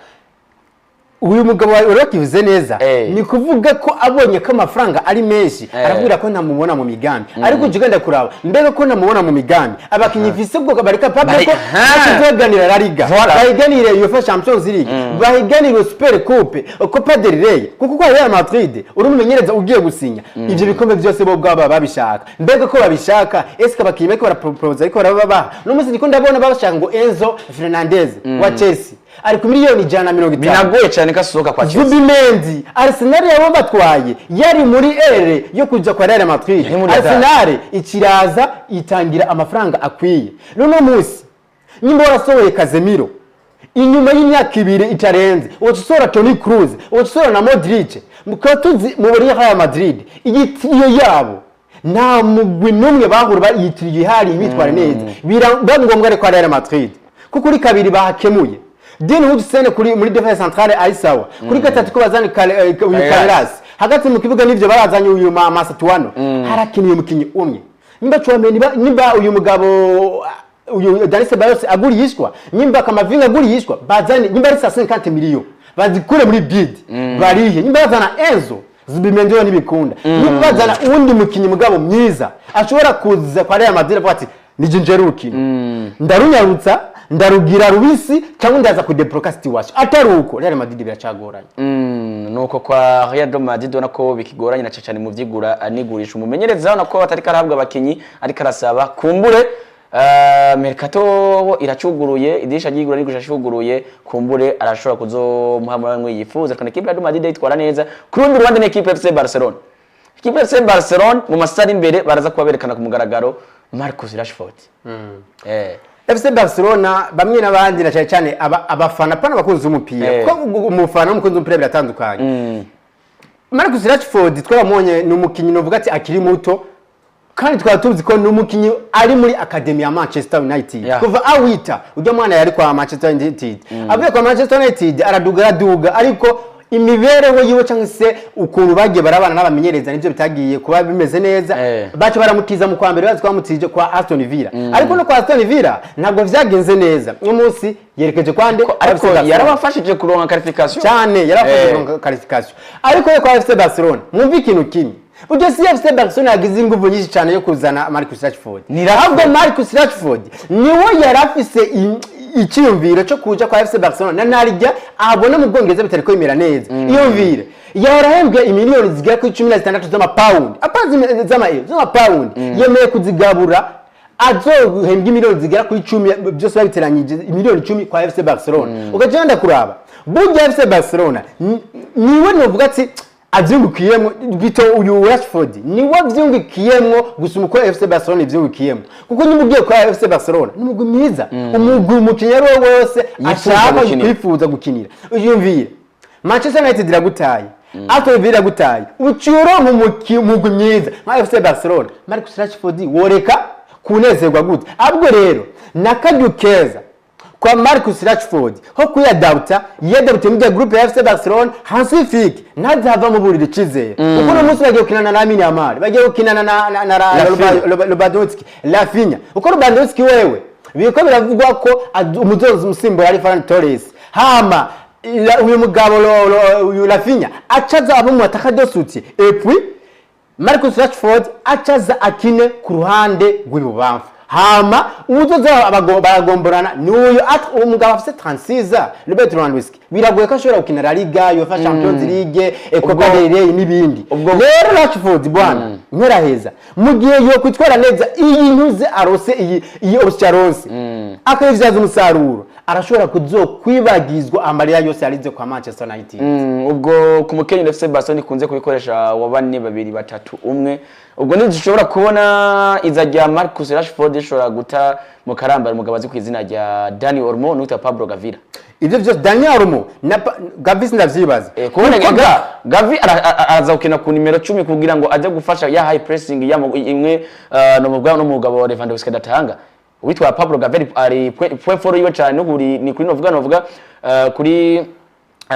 uyu mugabo urakivuze neza ni kuvuga ko abonye ko amafaranga ari menshi arabwira ko ntamubona mu migambi ariko ugenda kuraba mbega ko ntamubona mu migambi abakinyi vise bwo bari capable ko bakiganira La Liga bahiganire UEFA Champions League bahiganire Super Coupe Copa del Rey kuko kwa Real Madrid uri mumenyereza ugiye gusinya ivyo bikombe byose bo bwaba babishaka mbega ko babishaka eske abakinyi bako barapropose ariko barababa no musi ndiko ndabona babashaka ngo Enzo Fernandez wa Chelsea ari ku miliyoni 150 binagoye cyane kasohoka kwa Chelsea Zubimendi Arsenal yabo batwaye yari muri ere yo kuja kwa Real Madrid Arsenal ikiraza itangira amafaranga akwiye none musi nyimbo warasohoye Casemiro inyuma y'imyaka 2 itarenze ucusora Toni Kroos ucusora na Modric mukatuzi mu Real Madrid igitiyo yabo nta mugwi numwe bahura bayitiriye hari bitwara neza birangombwa ari kwa Real Madrid kuko uri kabiri bahakemuye Dean Hudson kuri muri defense centrale aisawa kuri gatatu ko bazani Carreras hagati mu kibuga nivyo barazanye uyu Masatuano harakiniye umukinyi umwe nimba Chouameni nimba uyu mugabo uyu Dani Ceballos agurishwa nimba Kamavinga agurishwa bazani nimba ari 50 miliyo bazikure muri bid barihe nimba bazana Enzo Zubimendi yo nibikunda nimba bazana undi mukinyi mugabo myiza ashobora kuza kwa Real Madrid ati nije njerukino ndarunyarutsa ndarugira rubisi cyangwa ndaza kudebloka situation ataruko Real Madrid biracagoranye nuko kwa Real Madrid donako bikigoranye na cyane mu vyigura anigurisha umumenyereza nako batari karahabwa abakinyi ariko arasaba kumbure Mercato iracuguruye idisha ryigura nigurisha cuguruye kumbure arashobora kuzomuhamwe yifuza kandi equipe ya Real Madrid itwara neza kurundi Rwanda n'equipe FC Barcelona equipe FC Barcelona mu masari imbere baraza kubaberekana ku mugaragaro Marcus Rashford FC Barcelona bamwe nabandi na cyane abafana pana bakunze umupira ko umufana umukunze umupira biratandukanye Marcus Rashford twabonye ni umukinyi novuga ati akiri muto kandi twatuzi ko ni umukinyi ari muri academy ya Manchester United kuva awita ujya mwana yari kwa Manchester United avuye kwa Manchester United araduga ariko imibereho yiwe cyangwa se ukuntu bagiye barabana n'abamenyereza nivyo bitagiye kuba bimeze neza bacu baramutiza mu kwa mbere bazi kwamutije kwa Aston Villa ariko no kwa Aston Villa ntabwo vyagenze neza umunsi yerekeje kwande ariko yarabafashije kuronka qualification cyane yarafashije kuronka qualification ariko kwa FC Barcelona mwumva ikintu kimwe Uje FC Barcelona yagize inguvu nyinshi cyane yo kuzana Marcus Rashford ahubwo Marcus Rashford niwe yarafise icyumviro cyo kuja kwa FC Barcelona narijya abona mu Bwongereza bitari ko imera neza iyo mvire yarahembwe imiliyoni zigera ku 16 z'amapound apazi z'amapound yemeye kuzigabura azohembwe imiliyoni zigera ku 10 byose babiteranyije imiliyoni 10 kwa FC Barcelona ukagenda kuraba burya FC Barcelona niwe novuga ati avyungukiyemo bito uyu Rashford niwe vyungukiyemo gusuma ko FC Barcelona ivyungukiyemo kuko nimugiye kwa FC Barcelona numugwi mwiza umugwi umukinyero wose ashaka kwifuza gukinira uyumvire Manchester United iragutaye Aston Villa iragutaye uciro umugwi mwiza nka FC Barcelona Marcus Rashford woreka kunezerwa gute abwo rero nakadukeza kwa Marcus Rashford ho kuyadauta yadauta mu group ya FC Barcelona Hansi Flick ntazava mu buriri cizeye kuko no munsi bagiye gukinana na Lamine Yamal bagiye gukinana na Lewandowski Rafinha uko Lewandowski wewe biko biravugwa ko umuzozi musimbura ari Ferran Torres hama uyu mugabo uyu Rafinha acaza abo mu ataka dosuti et puis Marcus Rashford acaza akine ku ruhande rw'ibubamfu hama uzoza baragomborana n'uyu umugabo afite 36 Robert Lewandowski biragoye ko ashobora gukina La Liga UEFA Champions League Copa del Rey n'ibindi rero Rashford bwana nkeraheza mu gihe yo kwitwara neza iyi ntuze arose iyi Oscharonse akayivyaza umusaruro arashobora kuzokwibagizwa amarira yose yarize kwa Manchester United ubwo ku mukenyi FC Barcelona ikunze kubikoresha wabane 2-3-1 ubwo nizishobora kubona izajya Marcus Rashford ishobora guta mu karambara umugabazi ku izina rya Dani Olmo n'uta Pablo Gavira ivyo byose Dani Olmo na Gavi ndavyibaza kubona Gavi araza gukina ku nimero 10 kugira ngo aje gufasha ya high pressing ya imwe no mugabo n'umugabo Lewandowski datanga witwa Pablo Gavira ari point for yiwe cyane n'uburi ni kuri novuga kuri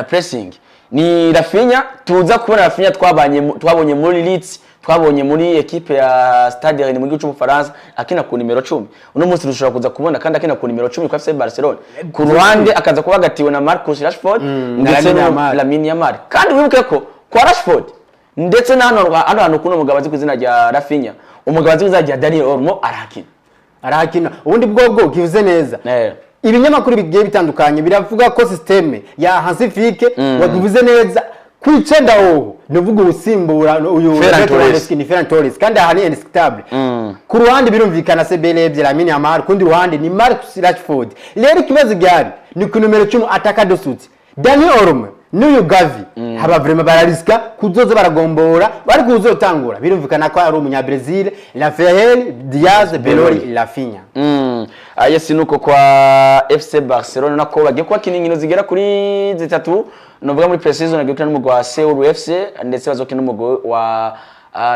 pressing ni Rafinha, tuza kubona Rafinha twabonye muri Leeds, twabonye muri equipe ya Stade Rennes mu gihugu cy'Ubufaransa akina ku nimero 10. Uno munsi dushobora kuza kubona kandi akina ku nimero 10 kwa FC Barcelona. Ku ruhande akaza kuba gatiwe na Marcus Rashford ndetse na Lamine Yamal. Kandi wibuke ko kwa Rashford ndetse na hano kuno mugabo azi kuzina rya Rafinha, umugabo azi kuzajya Dani Olmo arakina ubundi bwobwo kivuze neza. Ibinyamakuru bigiye bitandukanye biravuga ko systeme ya Hansi Flick wagivuze neza kwicenda ho nuvuga usimbura uyu Ferran Torres kandi ahani indiscutable. Ku ruhande birumvikana CBL Lamine Yamal, kundi ruhande ni Marcus Rashford. Rero kibazo gari ni ku numero 10 ataka dosuti Dani Olmo n'uyu Gavi haba vraiment barariska kuzoza baragombora bari kuzotangura birumvikana ko ari umunya Brazil Rafael Diaz Belori Rafinha. Yes nuko kwa FC Barcelona nako bagiye kwa kiningino zigera kuri 3 novuga muri pre-season agikana n'umugwa wa Seoul FC ndetse bazokina n'umugwa wa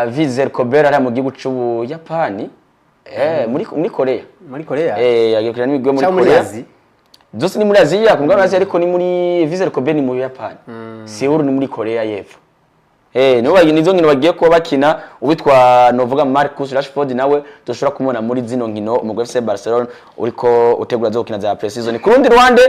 Vissel Kobe ari mu gihugu cy'u Yapani muri Korea agikana n'imigwe muri Korea Zose ni muri Aziya kumugabane Aziya ariko ni muri Vissel Kobe ni mu Yapani. Seoul ni muri Korea y'Epfo. Nizo nkino bagiye kuba bakina uwitwa novuga Marcus Rashford nawe dushobora kumubona muri zino nkino umugwi FC Barcelona uriko utegura zo gukina za pre-season. Ku rundi ruhande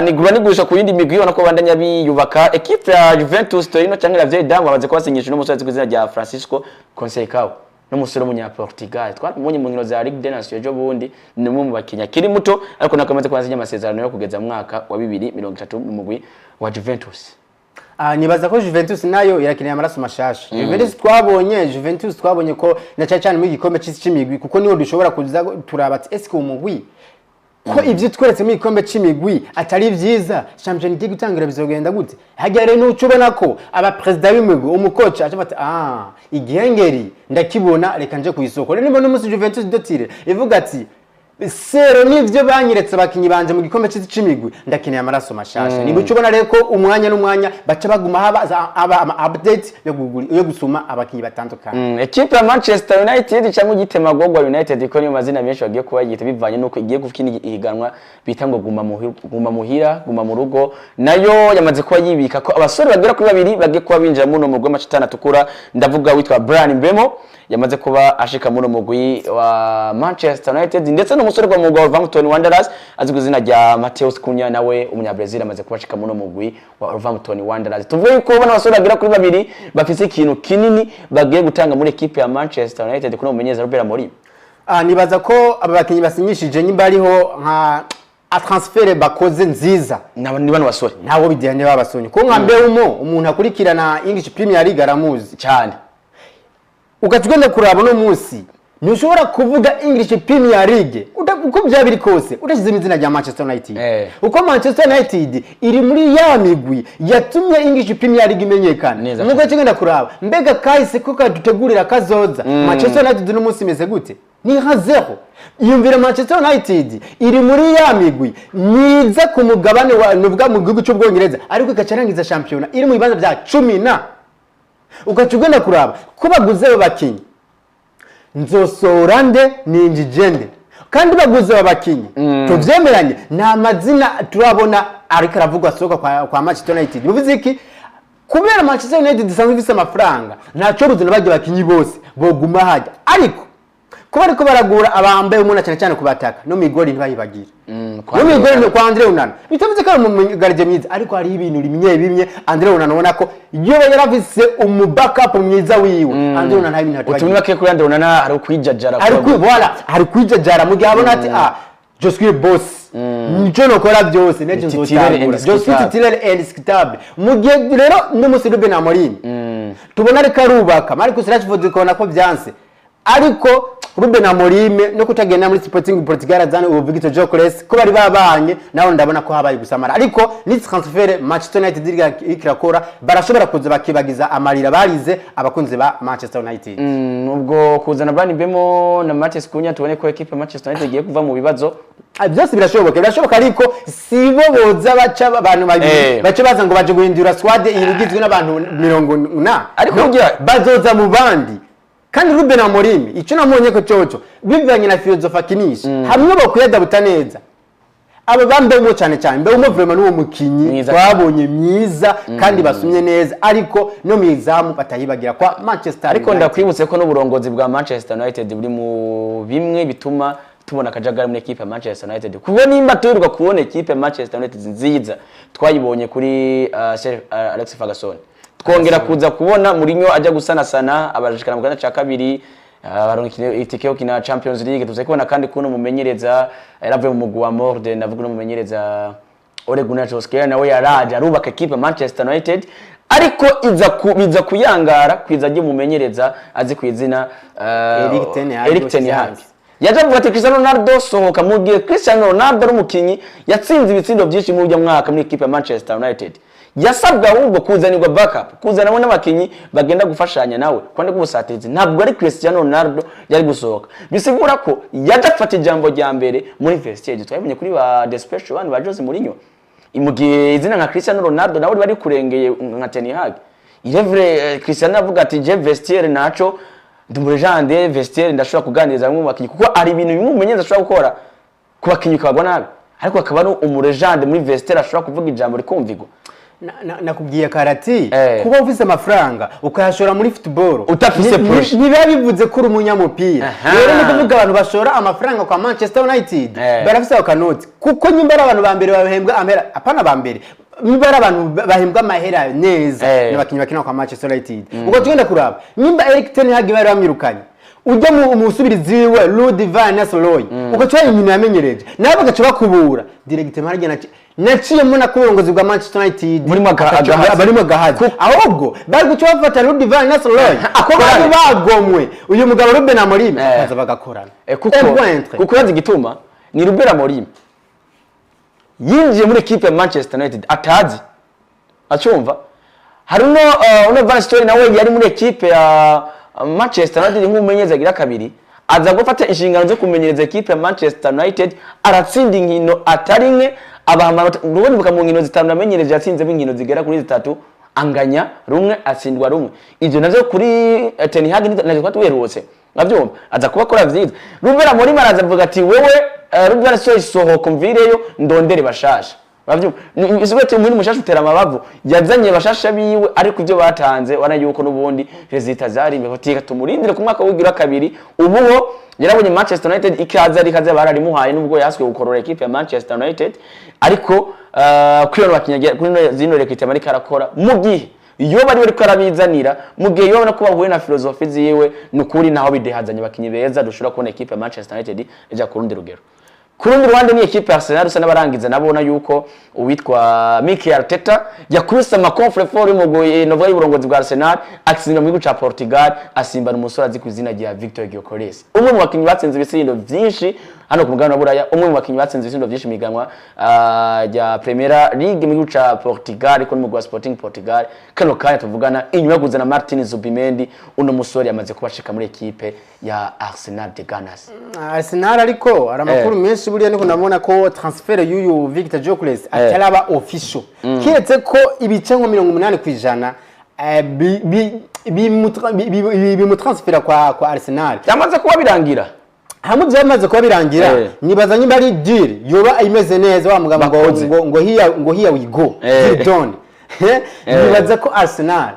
ni gura nigurisha ku yindi migwi ubona ko bandanya biyubaka equipe ya Juventus Torino cyangwa la Vieille Dame baze kubasinyisha no musore kwizina rya Francisco Conceição n'umusore w'umunya Portugal twaramunye mu nkino za Ligue des Nations ejo bundi ni umwe mu bakinya kiri muto ariko nakamaze kwasinya amasezerano yo kugeza mu mwaka wa 2030 mu mugwi wa Juventus. Nibaza ko Juventus nayo irakeneye amaraso mashasha. Juventus twabonye ko na cyane mu gikombe cy'imigwi kuko niho dushobora kuza turabati eske umugwi ko ivyo tweretse mu gikombe c'imigwi atari vyiza Champions League gutangira bizogenda gute hajya rero n'ucubona ko aba president b'imigwi umukoci acabata igihengeri ndakibona reka nje kuyisoko rero nibo musi Juventus dotire ivuga ati sero nivyo banyiretse bakinyi banje mu gikombe c'imigwi ndakeneye amaraso mashasha nibo ucubona rero ko umwanya n'umwanya baca baguma aba update yo gusuma abakinyi batandukanye. Equipe ya Manchester United cyangwa Gitemagogwa United ko niyo mazina menshi bagiye kuba yite bivanye nuko igiye gufina ihiganwa bita ngo guma muhira guma mu rugo nayo yamaze kuba yibika ko abasore bagera kuri babiri bagiye kuba binjira mu mugwi w'amacitana tukura ndavuga witwa Bryan Mbeumo yamaze kuba ashika mu mugwi wa Manchester United ndetse n'umusore wa mugwi wa Wolverhampton Wanderers azwi izina rya Mateus Cunha nawe umunya Brazil amaze kuba ashika mu mugwi wa Wolverhampton Wanderers. Tuvuye ko bana basore bagera kuri babiri bafise ikintu kinini bagiye gutanga muri equipe ya Manchester United kuno mumenyeza Robert Amorim. Nibaza ko aba bakinyi basinyishije nyimba ariho nka transfer bakoze nziza ni bano basore ntawo bijyanye babasonye ko nka Mbeumo umuntu akurikirana English Premier League aramuzi cyane ukatugenda kuraba no munsi ntushobora kuvuga English Premier League uko byabiri kose udashize izina rya Manchester United uko Manchester United iri muri ya migwi yatumye English Premier League imenyekana nuko kigenda kuraba mbega kahise ko kadutegurira kazoza Manchester United no munsi meze gute ni hazeho yumvira Manchester United iri muri ya migwi niza ku mugabane wa nuvuga mu gihugu cy'Ubwongereza ariko ikacarangiza championa iri mu bibanza bya 10 ukatugenda kuraba ko baguze bakinyi nzosora nde ninjigende kandi baguze abakinyi tuvyemeranye na mazina turabona ariko aravugwa soka kwa Manchester United bivuze iki kubera Manchester United isanzwe ifise amafaranga ntaco ruzina bagiye bakinyi bose boguma hajya ariko kuba ariko baragura abambaye umuntu cyane kubataka no migori ntibayibagira no migori no kwa Andre Onana bitavuze ko mu garde myiza ariko hari ibintu bimwe Andre Onana ubona ko iyo yaravise backup myiza wiwe Andre Onana ibintu hatu utumwe bake kuri Andre Onana ari kwijajara ari kwijajara mu gihe abona ati je suis boss nico nokora byose neje nzotangura je suis titulaire indiscutable mu gihe rero no musi Ruben Amorim tubona ariko arubaka Marcus Rashford ko nako byanse ariko Ruben Amorim no kutagenda muri Sporting Portugal azana ubu Victor Gyökeres ko bari babanye naho ndabona ko habaye gusamara ariko ni transfer Manchester United ikirakora barashobora kuza bakibagiza amarira barize abakunzi ba Manchester United. Ubwo kuzana Bryan Mbeumo na Mateus Cunha tubone ko equipe Manchester United igiye kuva mu bibazo byose birashoboka ariko sibo boza baca abantu babiri baca baza ngo baje guhindura squad irigizwe n'abantu 40 ariko bazoza mu bandi kandi Ruben Amorim icyo namonye ko cyoco bivanye na filozofa kinishi hamwe bakuyadabuta neza aba bambemo cyane cyane mbemo vraiment n'uwo mukinyi twabonye myiza kandi basumye neza ariko no mizamu batayibagira kwa Manchester ariko ndakwibutse ko n'uburongozi bwa Manchester United buri mu bimwe bituma tubona akajagari muri equipe ya Manchester United kuko nimba tuheruka kubona equipe ya Manchester United nziza twayibonye kuri Alex Ferguson twongera kuza kubona Mourinho ajya gusanasana abajikana mu gana ca kabiri baronkine itikeo kina Champions League tuze kubona kandi kuno mumenyereza yaravuye mu mugwa Morde ndavuga no mumenyereza Ole Gunnar Solskjaer nawe yaraje arubaka equipe Manchester United ariko biza kuyangara kwiza agiye mumenyereza azi kwizina Erik ten Hag yajavuga ati Cristiano Ronaldo sohoka mu gihe Cristiano Ronaldo rumukinyi yatsinze ibitsindo byinshi mu byo mwaka muri equipe Manchester United yasabwa ahubwo kuzanirwa backup kuzanamo n'abakinyi bagenda gufashanya nawe kwande kubusatirizi ntabwo ari Cristiano Ronaldo yari gusohoka bisigura ko yadafata ijambo rya mbere muri vestiaire twabonye kuri ba Desperation bandi ba Jose Mourinho imugiye izina nka Cristiano Ronaldo nawe bari kurengeye nka Ten Hag irevre Cristiano avuga ati je vestiaire naco ndumurejande vestiaire ndashobora kuganiriza mu bakinyi kuko ari ibintu bimwe umenyeza ashobora gukora ku bakinyi kabagwa nabi ariko akaba ari umurejande muri vestiaire ashobora kuvuga ijambo rikumvigo nakubwiye karati kuba ufise amafaranga ukayashora muri football utafise push niba bivuze ko uri umunyamupira rero ni kuvuga abantu bashora amafaranga kwa Manchester United barafise akanoti kuko nyimba ari abantu ba mbere bahembwa amera apana ba mbere nyimba ari abantu bahembwa amahera neza n'abakinyi bakina kwa Manchester United uko tugenda kuraba nyimba Erik ten Hag bari bamwirukanye ujya mu musubirizi wiwe Ruud van Nistelrooy uko cyo ibintu yamenyereje nabo bagaca bakubura directement harya naciye muna kurongozi bwa Manchester United barimo gahazi ahubwo bari guca bafata Ruud van Nistelrooy ako bari bagomwe uyu mugabo Ruben Amorim baza bagakorana kuko yazi gituma ni Ruben Amorim yinjiye muri equipe ya Manchester United atazi acumva haruno Van Nistelrooy nawe yari muri equipe ya Manchester United nk'umumenyereza gira kabiri aza gufata inshingano zo kumenyereza equipe ya Manchester United aratsinda inkino atari nke abahamana n'ubundi buka mu nkino zitanu amenyereje yatsinze inkino zigera kuri 3 anganya rumwe atsindwa rumwe ivyo navyo kuri Ten Hag naje kwatuherutse navyumva aza kubakora vyiza Ruben Amorim araza avuga ati wewe Ruben sohoka mvireyo ndondere bashasha bavyumva isubete muri mushasha utera amabavu yazanye bashasha biwe ariko ivyo batanze wana yuko nubundi resultat zari imbekotika tumurindire ku mwaka w'igira kabiri ubuho yarabonye Manchester United ikaza barari muhaye nubwo yaswe gukorora equipe ya Manchester United ariko kwiyo bakinyage kuri zino rekite mari karakora mu gihe iyo bari karabizanira mu gihe yobona ko bahuye na philosophy ziwe nukuri naho bidehazanye bakinyi beza dushobora kubona equipe ya Manchester United eja ku rundi rugero kurundi ruhande ni equipe ya Arsenal usa nabarangiza nabona yuko uwitwa Mikel Arteta yakubise amakonfre for umugoye novuga y'uburongozi bwa Arsenal akisinya mu gihugu ca Portugal asimbana umusore azi kwizina rya Victor Gyökeres umwe mu bakinyi batsinze ibisindo vyinshi hano ku mugabane wa Buraya umwe mu bakinyi batsinze ibisindo vyinshi miganwa ya Premier League mu gihugu ca Portugal iko mu Sporting Portugal kano kanya tuvugana inyuma kuzana Martin Zubimendi uno musore yamaze kubashika muri equipe ya Arsenal de Gunners Arsenal ariko aramakuru menshi buriya niko ndabona ko transfer y'uyu Victor Gyökeres ataraba official kiretse ko ibice nko 80% bimutransfera kwa Arsenal yamaze kuba birangira hamwe byamaze kuba birangira nibaza nyimba ari deal yoba imeze neza wa mugabo ngo here we go done nibaza ko Arsenal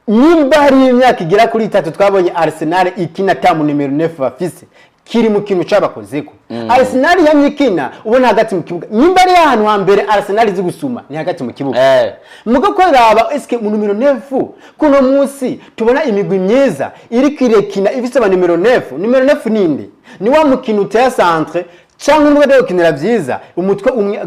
nimba hari imyaka igera kuri 3 twabonye Arsenal ikina tamu numero 9 bafise kiri mu kintu cabakozeko Arsenal yamyikina ubona hagati mu kibuga nimba ari ahantu hambere Arsenal izi gusuma ni hagati mu kibuga mugo ko raba eske mu numero 9 kuno munsi tubona imigwi myiza iri kirekina ifise ba numero 9 ninde ni wa mukino utaya centre cyangwa umwe rero kinira byiza umutwe umwe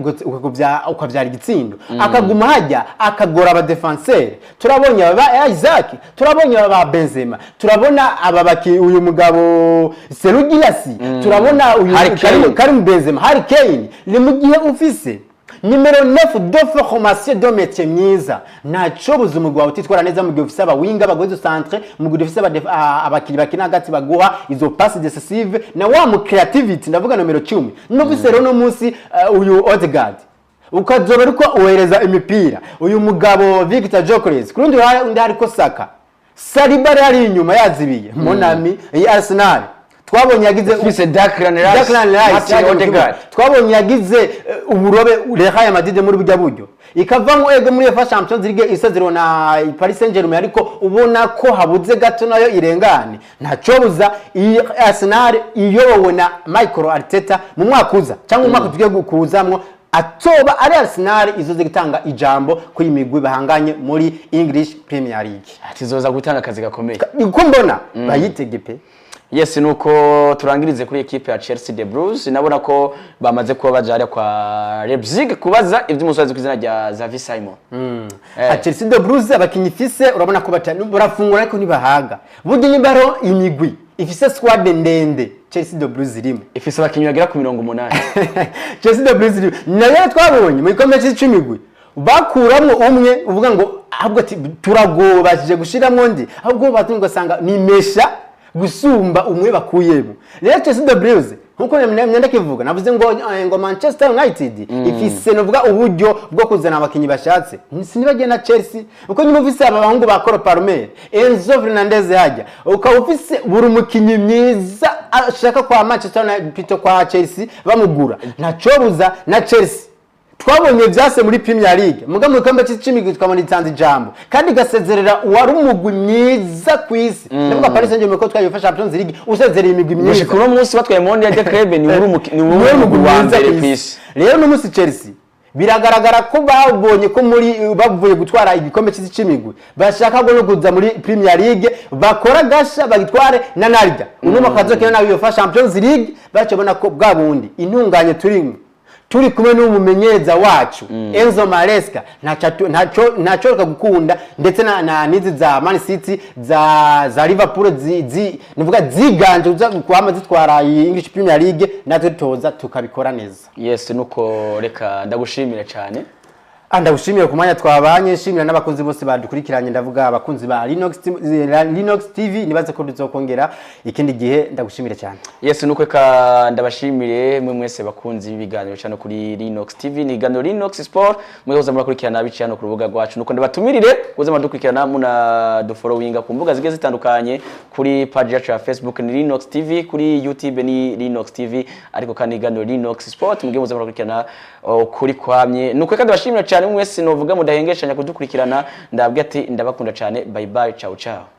ukavyara igitsindo akaguma hajya akagora aba defenseur turabonye aba Isaac turabonye aba Benzema turabona ababaki uyu mugabo Serugilasi turabona uyu Karim Benzema Harry Kane ni mu gihe ufise numero 9 de formation de métier myiza naco buzuma gwa utitwara neza mu gihe ufise aba winga bagoze centre mu gihe ufise abakiri bakina hagati baguha izo passes decisive na wa mu creativity ndavuga numero 10 n'ufise rero no munsi uyu Odegaard ukazoba ariko uhereza imipira uyu mugabo Victor Gyökeres kurundi undi ariko Saka Saliba ari inyuma yazibiye Monami iyi Arsenal twabonye yagize Fise Declan Rice Odegaard twabonye yagize uburobe Real Madrid muri burya buryo ikavamo ego muri UEFA Champions League isezerano na Paris Saint-Germain ariko ubona ko habuze gato nayo irengane ntaco buza Arsenal iyobowe na Mikel Arteta mu mwaka uza cyangwa umwaka tugiye gukuzamwo atoba ari Arsenal izoze gutanga ijambo ko imigwi bahanganye muri English Premier League atizoza gutanga akazi gakomeye uko mbona bayitege pe. Yes nuko turangirize kuri equipe ya Chelsea the Blues nabona ko bamaze kuba bajari kwa Leipzig kubaza ivy'umusozi kwizina rya Xavi Simon. Chelsea the Blues abakinyi ifise urabona ko barafungura ariko nibahaga burya nibaro imigwi ifise squad ndende Chelsea the Blues irimo ifise abakinyi bagera ku 80. Chelsea the Blues irimo nayo twabonye mu gikombe c'imigwi bakuramwo umwe uvuga ngo ahubwo turagobashije gushiramwo ndi ahubwo batungo sanga ni mesha gusumba umwe bakuyemo rero Chelsea the Blues nkuko nyenda kivuga navuze ngo Manchester United ifise novuga uburyo bwo kuzana abakinyi bashatse sinibagiye na Chelsea uko nyuma ufise abahungu ba Cole Palmer Enzo Fernandez hajya ukaba ufise buri mukinyi mwiza ashaka kwa Manchester United kwa Chelsea bamugura ntacobuza na Chelsea twabonye byase muri Premier League muga mu kambe c'imigwi twabona itanze jambo kandi gasezerera wari umugwi mwiza kwisi ndavuga Paris Saint-Germain ko twayifasha Champions League usezerera imigwi myiza mushika no munsi batwaye Mondial de Club ni umugwi wa mbere kwisi rero no munsi Chelsea biragaragara ko babonye ko muri bavuye gutwara igikombe c'imigwi bashaka go kuza muri Premier League bakora gasha bagitware na narya uno makazokina na UEFA Champions League bacobona ko bwabundi intunganye turi kumwe n'umumenyereza wacu Enzo Maresca ntaco gukunda ndetse na nizi za Man City za Liverpool nivuga ziganje uza kwama zitwara English Premier League natwe toza tukabikora neza. Yes nuko reka ndagushimira cyane ndagushimira ku mwanya twabanye shimira n'abakunzi bose badukurikiranye ndavuga abakunzi ba Linux TV nibaze ko duzokongera ikindi gihe ndagushimira cyane. Yes nuko ka ndabashimire mwe mwese bakunzi b'ibiganiro cyane kuri Linux TV ni gano Linux Sport mwehoza murakurikirana bicano ku rubuga rwacu nuko ndabatumirire kuza madukurikirana muna do following ku mbuga zige zitandukanye kuri page yacu ya Facebook ni Linux TV kuri YouTube ni Linux TV ariko kandi gano Linux Sport mwehoza murakurikirana kuri kwamye nuko kandi bashimira cyane mwese novuga mudahengeshanya kudukurikirana ndabwe ati ndabakunda cyane bye bye ciao ciao.